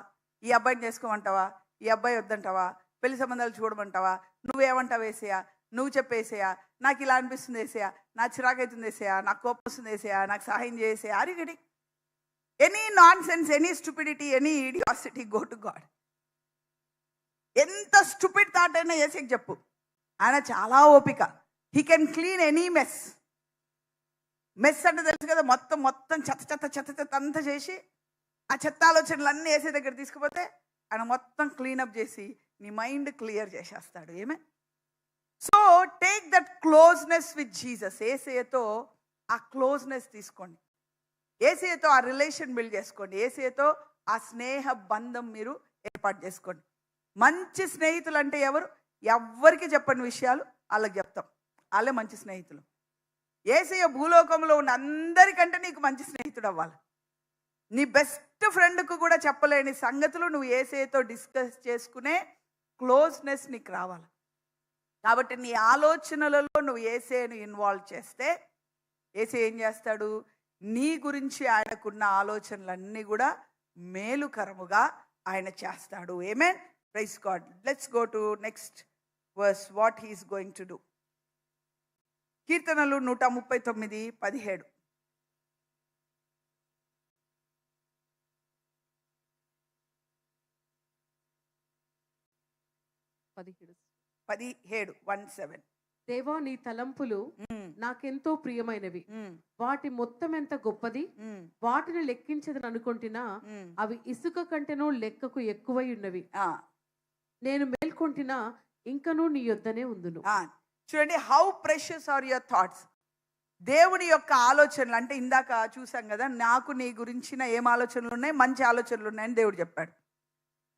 ఈ అబ్బాయిని చేసుకోమంటావా, ఈ అబ్బాయి వద్దంటావా, పెళ్లి సంబంధాలు చూడమంటావా, నువ్వేమంటావు యేసయ్య, నువ్వు చెప్పేసేయా, నాకు ఇలా అనిపిస్తుంది యేసయ్య, నా చిరాకు అవుతుంది యేసయ్య, నాకు కోపం వస్తుంది యేసయ్య, నాకు సహాయం చేసేయా. అరిగిడి. Any nonsense, any stupidity, any idiocity, go to God. ఎంత స్టూపిడ్ థాట్ అయినా యేసయ్యకి చెప్పు. ఆయన చాలా ఓపిక. He can clean any mess. అంటే తెలుసు కదా, మొత్తం చెత్త అంతా చేసి ఆ చెత్త ఆలోచనలన్నీ యేసయ్య దగ్గర తీసుకుపోతే ఆయన మొత్తం క్లీనప్ చేసి నీ మైండ్ క్లియర్ చేసేస్తాడు. ఏమే? So take that closeness with Jesus. యేసయ్యతో ఆ క్లోజ్నెస్ తీసుకోండి, యేసయ్యతో ఆ రిలేషన్ బిల్డ్ చేసుకోండి, యేసయ్యతో ఆ స్నేహ బంధం మీరు ఏర్పాటు చేసుకోండి. మంచి స్నేహితులు అంటే ఎవరు? ఎవ్వరికి చెప్పని విషయాలు వాళ్ళకి చెప్తాం, వాళ్ళే మంచి స్నేహితులు. యేసయ్య భూలోకంలో ఉన్న అందరికంటే నీకు మంచి స్నేహితుడు అవ్వాలి. నీ బెస్ట్ ఫ్రెండ్కు కూడా చెప్పలేని సంగతులు నువ్వు యేసయ్యతో డిస్కస్ చేసుకునే క్లోజ్నెస్ నీకు రావాలి. కాబట్టి నీ ఆలోచనలలో నువ్వు యేసయ్యను ఇన్వాల్వ్ చేస్తే యేసయ్య ఏం చేస్తాడు? నీ గురించి ఆయనకున్న ఆలోచనలన్నీ కూడా మేలుకరముగా ఆయన చేస్తాడు. ఆమేన్. Praise God. Let's go to next verse, what he is going to do. కీర్తనలు 139:17. దేవా, నీ తలంపులు నాకెంతో ప్రియమైనవి, వాటి మొత్తం ఎంత గొప్పది, వాటిని లెక్కించదని అనుకుంటున్నా, అవి ఇసుక కంటేనూ లెక్కకు ఎక్కువై ఉన్నవి. నేను మేల్కొంటినా ఇంకనూ నీ యొద్దనే ఉందును. చూడండి, how precious are your thoughts. దేవుని యొక్క ఆలోచనలు అంటే ఇందాక చూసాం కదా, నాకు నీ గురించిన ఏం ఆలోచనలు ఉన్నాయి, మంచి ఆలోచనలు ఉన్నాయని దేవుడు చెప్పాడు.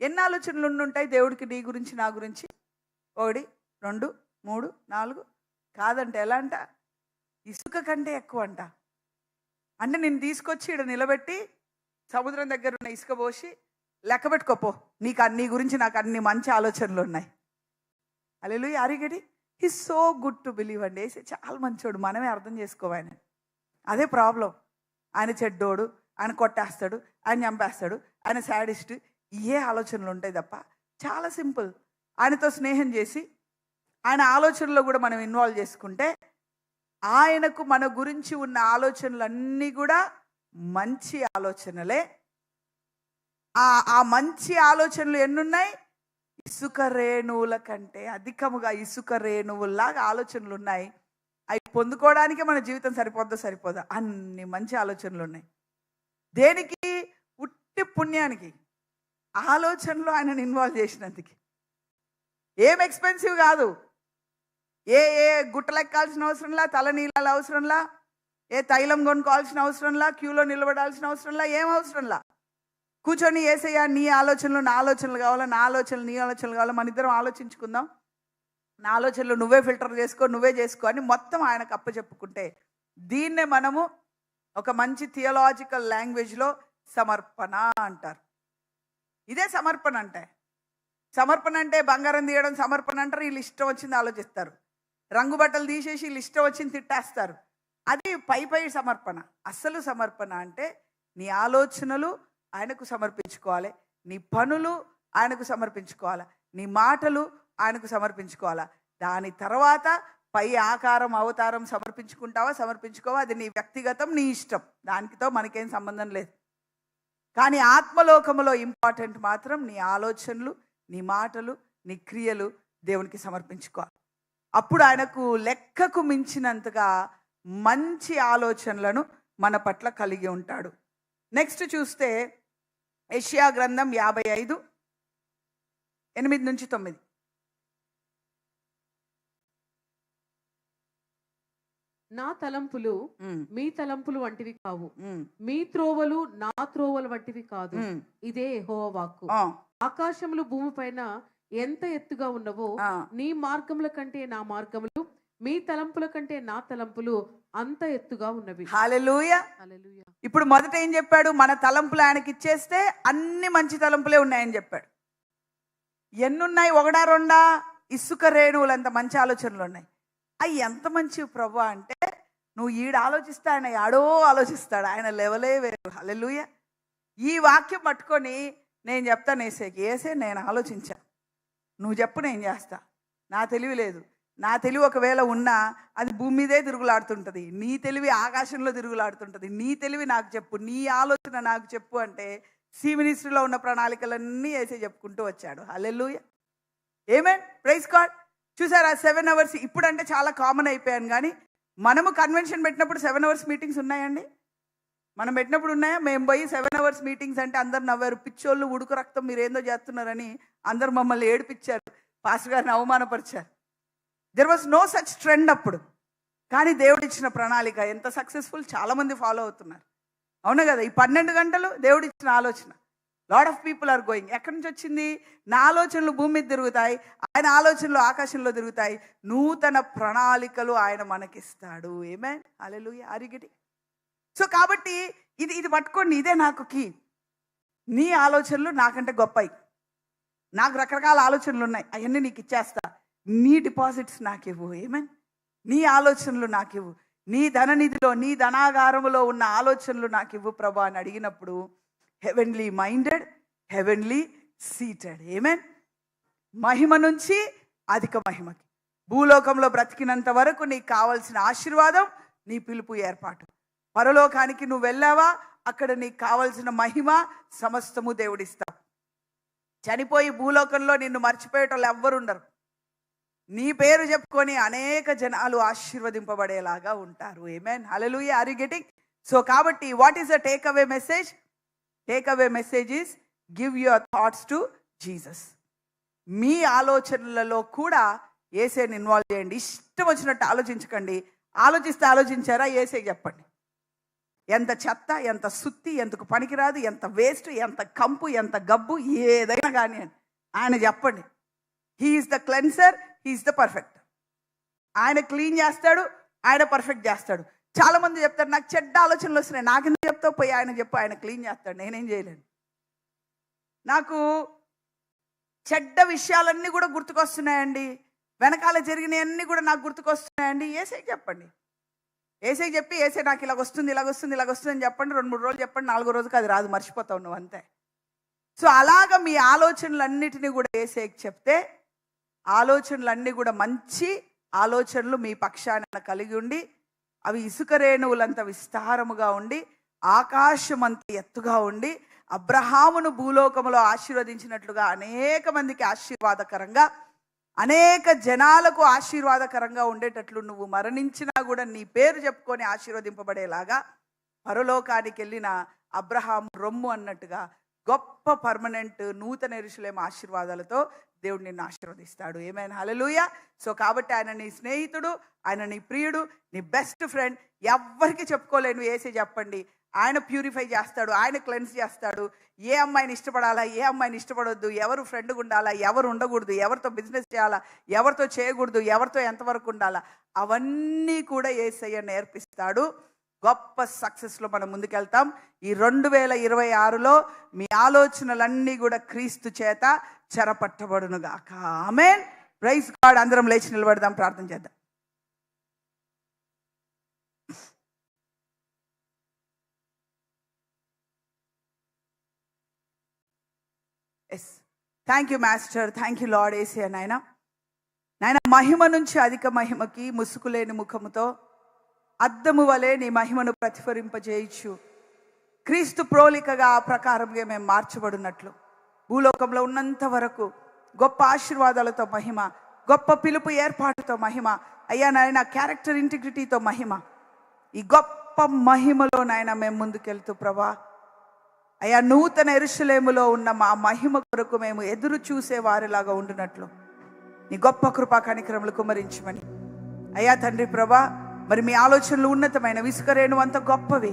ఎన్ని ఆలోచనలు ఉండుంటాయి దేవుడికి నీ గురించి, నా గురించి? 1 2 3 4 కాదంటే ఎలా అంట, ఇసుక కంటే ఎక్కువ అంట. అంటే నేను తీసుకొచ్చి ఇక్కడ నిలబెట్టి సముద్రం దగ్గర ఉన్న ఇసుక పోసి లెక్క పెట్టుకోపో, నీ గురించి నాకు అన్ని మంచి ఆలోచనలు ఉన్నాయి. హల్లెలూయా. Are you getting? He so good to believe అండి. ఏసే చాలా మంచోడు, మనమే అర్థం చేసుకోవాలి. అదే ప్రాబ్లం. ఆయన చెడ్డోడు, ఆయన కొట్టేస్తాడు, ఆయన చంపేస్తాడు, ఆయన శాడిస్ట్, ఏ ఆలోచనలు ఉంటాయి తప్ప. చాలా సింపుల్. ఆయనతో స్నేహం చేసి ఆయన ఆలోచనలో కూడా మనం ఇన్వాల్వ్ చేసుకుంటే ఆయనకు మన గురించి ఉన్న ఆలోచనలన్నీ కూడా మంచి ఆలోచనలే. ఆ మంచి ఆలోచనలు ఎన్నున్నాయి? ఇసుక రేణువుల కంటే అధికముగా ఇసుక రేణువుల్లాగా ఆలోచనలు ఉన్నాయి. అవి పొందుకోవడానికే మన జీవితం సరిపోదా? అన్ని మంచి ఆలోచనలు ఉన్నాయి. దేనికి? ఉట్టి పుణ్యానికి. ఆలోచనలో ఆయనను ఇన్వాల్వ్ చేసినందుకు. ఏం ఎక్స్పెన్సివ్ కాదు. ఏ గుట్టలెక్కాల్సిన అవసరంలా, తల నీళ్ళ అవసరంలా, ఏ తైలం కొనుక్కోవాల్సిన అవసరంలా, క్యూలో నిలబడాల్సిన అవసరంలా, ఏం అవసరంలా. కూర్చొని ఏసయ్యా నీ ఆలోచనలు నా ఆలోచనలు కావాలా, నా ఆలోచనలు నీ ఆలోచనలు కావాలా, మన ఇద్దరం ఆలోచించుకుందాం, నా ఆలోచనలు నువ్వే ఫిల్టర్ చేసుకో, నువ్వే చేసుకో అని మొత్తం ఆయనకు అప్పచెప్పుకుంటే దీన్నే మనము ఒక మంచి థియలాజికల్ లాంగ్వేజ్లో సమర్పణ అంటారు. ఇదే సమర్పణ అంటే. సమర్పణ అంటే బంగారం తీయడం సమర్పణ అంటారు. వీళ్ళు ఇష్టం వచ్చింది ఆలోచిస్తారు. రంగు బట్టలు తీసేసి వీళ్ళు ఇష్టం వచ్చింది తిట్టేస్తారు. అది పై సమర్పణ. అసలు సమర్పణ అంటే నీ ఆలోచనలు ఆయనకు సమర్పించుకోవాలి, నీ పనులు ఆయనకు సమర్పించుకోవాలి, నీ మాటలు ఆయనకు సమర్పించుకోవాలా. దాని తర్వాత పై ఆకారం అవతారం సమర్పించుకోవా, అది నీ వ్యక్తిగతం, నీ ఇష్టం. దానితో మనకేం సంబంధం లేదు. కానీ ఆత్మలోకములో ఇంపార్టెంట్ మాత్రం నీ ఆలోచనలు, నీ మాటలు, నీ క్రియలు దేవునికి సమర్పించుకోవాలి. అప్పుడు ఆయనకు లెక్కకు మించినంతగా మంచి ఆలోచనలను మన పట్ల కలిగి ఉంటాడు. నెక్స్ట్ చూస్తే యెషయా గ్రంథం 55 8-9. నా తలంపులు మీ తలంపులు వంటివి కావు, మీ త్రోవలు నా త్రోవలు వంటివి కాదు, ఇదే యెహోవా వాక్కు. ఆకాశములు భూమి పైన ఎంత ఎత్తుగా ఉన్నవో నీ మార్గముల కంటే నా మార్గములు, మీ తలంపుల కంటే నా తలంపులు అంత ఎత్తుగా ఉన్నవి. హల్లెలూయా. ఇప్పుడు మొదట ఏం చెప్పాడు? మన తలంపులు ఆయనకి ఇచ్చేస్తే అన్ని మంచి తలంపులే ఉన్నాయని చెప్పాడు. ఎన్నున్నాయి? 1-2 ఇసుక రేణువులంత మంచి ఆలోచనలు ఉన్నాయి. అవి ఎంత మంచి ప్రభు అంటే, నువ్వు ఆలోచిస్తే ఆయన ఆడో ఆలోచిస్తాడు. ఆయన లెవలే వేరు. హల్లెలూయా. ఈ వాక్యం పట్టుకొని నేను చెప్తాను ఏసే నేను ఆలోచించా, నువ్వు చెప్పు నేను చేస్తా. నా తెలివి లేదు. నా తెలివి ఒకవేళ ఉన్నా అది భూమి మీదే తిరుగులాడుతుంటుంది, నీ తెలివి ఆకాశంలో తిరుగులాడుతుంటుంది. నీ తెలివి నాకు చెప్పు, నీ ఆలోచన నాకు చెప్పు అంటే సి మినిస్ట్రీలో ఉన్న ప్రణాళికలన్నీ ఏసే చెప్పుకుంటూ వచ్చాడు. హల్లెలూయా. ఆమేన్. Praise God. చూసారా 7 hours ఇప్పుడంటే చాలా కామన్ అయిపోయాను. కానీ మనము కన్వెన్షన్ పెట్టినప్పుడు 7 hours మీటింగ్స్ ఉన్నాయండి? మనం పెట్టినప్పుడు ఉన్నాయా? మేము పోయి 7 hours మీటింగ్స్ అంటే అందరు నవ్వారు. పిచ్చోళ్ళు, ఉడుకు రక్తం, మీరు ఏందో చేస్తున్నారని అందరు మమ్మల్ని ఏడిపించారు, పాస్టర్ గారిని అవమానపరిచారు. There was no such trend అప్పుడు. కానీ దేవుడిచ్చిన ప్రణాళిక ఎంత సక్సెస్ఫుల్, చాలామంది ఫాలో అవుతున్నారు. అవునా కదా? ఈ 12 గంటలు దేవుడిచ్చిన ఆలోచన. Lot of people are going. ఎక్కడి నుంచి వచ్చింది? నా ఆలోచనలు భూమి మీద తిరుగుతాయి, ఆయన ఆలోచనలు ఆకాశంలో తిరుగుతాయి. నూతన ప్రణాళికలు ఆయన మనకిస్తాడు. ఆమేన్. హల్లెలూయా. Are you getting? సో కాబట్టి ఇది పట్టుకోండి. ఇదే నాకు కీ. నీ ఆలోచనలు నాకంటే గొప్పవి. నాకు రకరకాల ఆలోచనలు ఉన్నాయి, అవన్నీ నీకు ఇచ్చేస్తా. నీ డిపాజిట్స్ నాకివ్వు. ఆమేన్. నీ ఆలోచనలు నాకివ్వు. నీ ధననిధిలో, నీ ధనాగారములో ఉన్న ఆలోచనలు నాకివ్వు ప్రభా అని అడిగినప్పుడు హెవెన్లీ మైండెడ్, హెవెన్లీ సీటెడ్. ఆమేన్. మహిమ నుంచి అధిక మహిమకి, భూలోకంలో బ్రతికినంత వరకు నీకు కావాల్సిన ఆశీర్వాదం, నీ పిలుపు ఏర్పాటు. పరలోకానికి నువ్వు వెళ్ళావా, అక్కడ నీకు కావాల్సిన మహిమ సమస్తము దేవుడిస్తావు. చనిపోయి భూలోకంలో నిన్ను మర్చిపోయేటోళ్ళు ఎవ్వరుండరు. నీ పేరు చెప్పుకొని అనేక జనాలు ఆశీర్వదింపబడేలాగా ఉంటారు. ఆమేన్. హల్లెలూయా. Are you getting? సో కాబట్టి what is the take away message? Take away message is give your thoughts to Jesus. మీ ఆలోచనలలో కూడా యేసేని ఇన్వాల్వ్ చేయండి. ఇష్టం వచ్చినట్టు ఆలోచించకండి. ఆలోచించారా యేసేకి చెప్పండి. ఎంత చెత్త, ఎంత సుత్తి, ఎంతకు పనికిరాదు, ఎంత వేస్ట్, ఎంత కంపు, ఎంత గబ్బు, ఏదైనా కానివ్వండి ఆయన చెప్పండి. He is the cleanser, he is the perfect. ఆయన క్లీన్ చేస్తాడు, ఆయన పర్ఫెక్ట్ చేస్తాడు. చాలా మంది చెప్తారు నాకు చెడ్డ ఆలోచనలు వస్తున్నాయి, నాకెందుకు చెప్తావు, పోయి ఆయన చెప్పు, ఆయన క్లీన్ చేస్తాడు, నేనేం చేయలేను. నాకు చెడ్డ విషయాలన్నీ కూడా గుర్తుకొస్తున్నాయండి, వెనకాల జరిగినవన్నీ కూడా నాకు గుర్తుకొస్తున్నాయండి. ఏసైకి చెప్పండి, ఏసైకి చెప్పి ఏసై నాకు ఇలాగ వస్తుంది అని చెప్పండి. 2-3 రోజులు చెప్పండి, 4వ రోజుకి అది రాదు, మర్చిపోతావు నువ్వు అంతే. సో అలాగ మీ ఆలోచనలన్నిటినీ కూడా ఏసైకి చెప్తే ఆలోచనలన్నీ కూడా మంచి ఆలోచనలు మీ పక్షాన కలిగి ఉండి అవి ఇసుక రేణువులంత విస్తారముగా ఉండి ఆకాశం అంత ఎత్తుగా ఉండి అబ్రహామును భూలోకములో ఆశీర్వదించినట్లుగా అనేక మందికి ఆశీర్వాదకరంగా, అనేక జనాలకు ఆశీర్వాదకరంగా ఉండేటట్లు నువ్వు మరణించినా కూడా నీ పేరు చెప్పుకొని ఆశీర్వదింపబడేలాగా పరలోకానికి వెళ్ళిన అబ్రహాము రొమ్ము అన్నట్టుగా గొప్ప పర్మనెంట్ నూతన యెరూషలేము ఆశీర్వాదాలతో దేవుడు నిన్ను ఆశీర్వదిస్తాడు. ఏమైనా హల్లెలూయా. సో కాబట్టి ఆయన నీ స్నేహితుడు, ఆయన నీ ప్రియుడు, నీ బెస్ట్ ఫ్రెండ్. ఎవ్వరికి చెప్పుకోలేను, ఏసే చెప్పండి. ఆయన ప్యూరిఫై చేస్తాడు, ఆయన క్లెన్స్ చేస్తాడు. ఏ అమ్మాయిని ఇష్టపడాలా, ఏ అమ్మాయిని ఇష్టపడొద్దు, ఎవరు ఫ్రెండ్గా ఉండాలా, ఎవరు ఉండకూడదు, ఎవరితో బిజినెస్ చేయాలా, ఎవరితో చేయకూడదు, ఎవరితో ఎంతవరకు ఉండాలా, అవన్నీ కూడా యేసయ్య నేర్పిస్తాడు. గొప్ప సక్సెస్లో మనం ముందుకెళ్తాం. ఈ 2026లో మీ ఆలోచనలన్నీ కూడా క్రీస్తు చేత చెరపట్టబడును గాక. ఆమేన్. Praise God. అందరం లేచి నిలబడదాం, ప్రార్థన చేద్దాం. Yes, thank you master, thank you lord. Yesayya నాయన మహిమ నుంచి అధిక మహిమకి ముసుకులేని ముఖముతో అద్దము వలె నీ మహిమను ప్రతిఫలింపజేయచ్చు. క్రీస్తు ప్రోలికగా ఆ ప్రకారంగా మేము మార్చబడినట్లు భూలోకంలో ఉన్నంత వరకు గొప్ప ఆశీర్వాదాలతో మహిమ, గొప్ప పిలుపు ఏర్పాటుతో మహిమ, అయ్యా నాయన క్యారెక్టర్ ఇంటిగ్రిటీతో మహిమ, ఈ గొప్ప మహిమలో నాయన మేము ముందుకెళ్తూ ప్రభా అయ్యా నూతన యెరూషలేములో ఉన్న మా మహిమ కొరకు మేము ఎదురు చూసే వారిలాగా ఉండినట్లు నీ గొప్ప కృపా కనికరములు కుమ్మరించమని అయ్యా తండ్రి ప్రభా. మరి మీ ఆలోచనలు ఉన్నతమైనవి, ఇసుక రేణువు అంత గొప్పవి,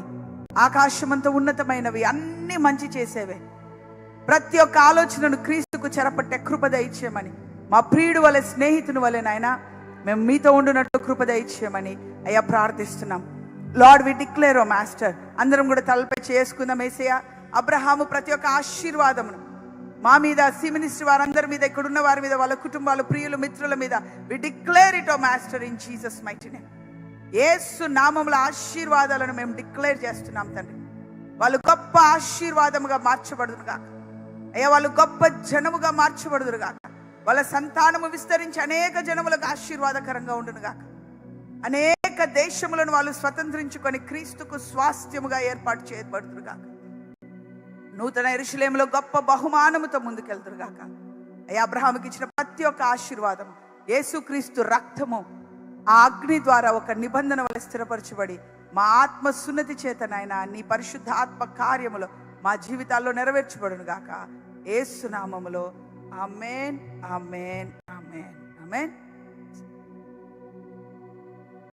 ఆకాశం అంత ఉన్నతమైనవి, అన్నీ మంచి చేసేవే. ప్రతి ఒక్క ఆలోచనను క్రీస్తుకు చెరపట్టే కృప దయచేయమని, మా ప్రియుడు వలె స్నేహితుని వలె నాయన మేము మీతో ఉండునట్లు కృప దయచేయమని అయ్యా ప్రార్థిస్తున్నాం. Lord we declare O master, అందరం కూడా తలపై చేసుకుందాం. యేసయ్య అబ్రహాము ప్రతి ఒక్క ఆశీర్వాదమును మా మీద, సి మినిస్ట్రీ వారందరి మీద, ఇక్కడ ఉన్న వారి మీద, వాళ్ళ కుటుంబాలు, ప్రియులు, మిత్రుల మీద we declare it O master in Jesus mighty name. Yesu నామముల ఆశీర్వాదాలను మేము డిక్లేర్ చేస్తున్నాం తండ్రి. వాళ్ళు గొప్ప ఆశీర్వాదముగా మార్చబడుదురుగా అయ్యా, వాళ్ళు గొప్ప జనముగా మార్చబడుదురుగా, వాళ్ళ సంతానము విస్తరించి అనేక జనములకు ఆశీర్వాదకరంగా ఉండునుగా, అనేక దేశములను వాళ్ళు స్వతంత్రించుకొని క్రీస్తుకు స్వాస్థ్యముగా ఏర్పాటు చేయబడుదురుగా, నూతన యెరూషలేములో గొప్ప బహుమానముతో ముందుకెళ్తురుగాక. అయ్యా అబ్రహాముకి ఇచ్చిన ప్రతి ఒక్క ఆశీర్వాదం యేసుక్రీస్తు రక్తము ఆ అగ్ని ద్వారా ఒక నిబంధన వల్ల స్థిరపరచబడి మా ఆత్మ సున్నతి చేతనైనా నీ పరిశుద్ధ ఆత్మ కార్యములో మా జీవితాల్లో నెరవేర్చబడును గాక. యేసు నామములో ఆమేన్, ఆమేన్, ఆమేన్, ఆమేన్.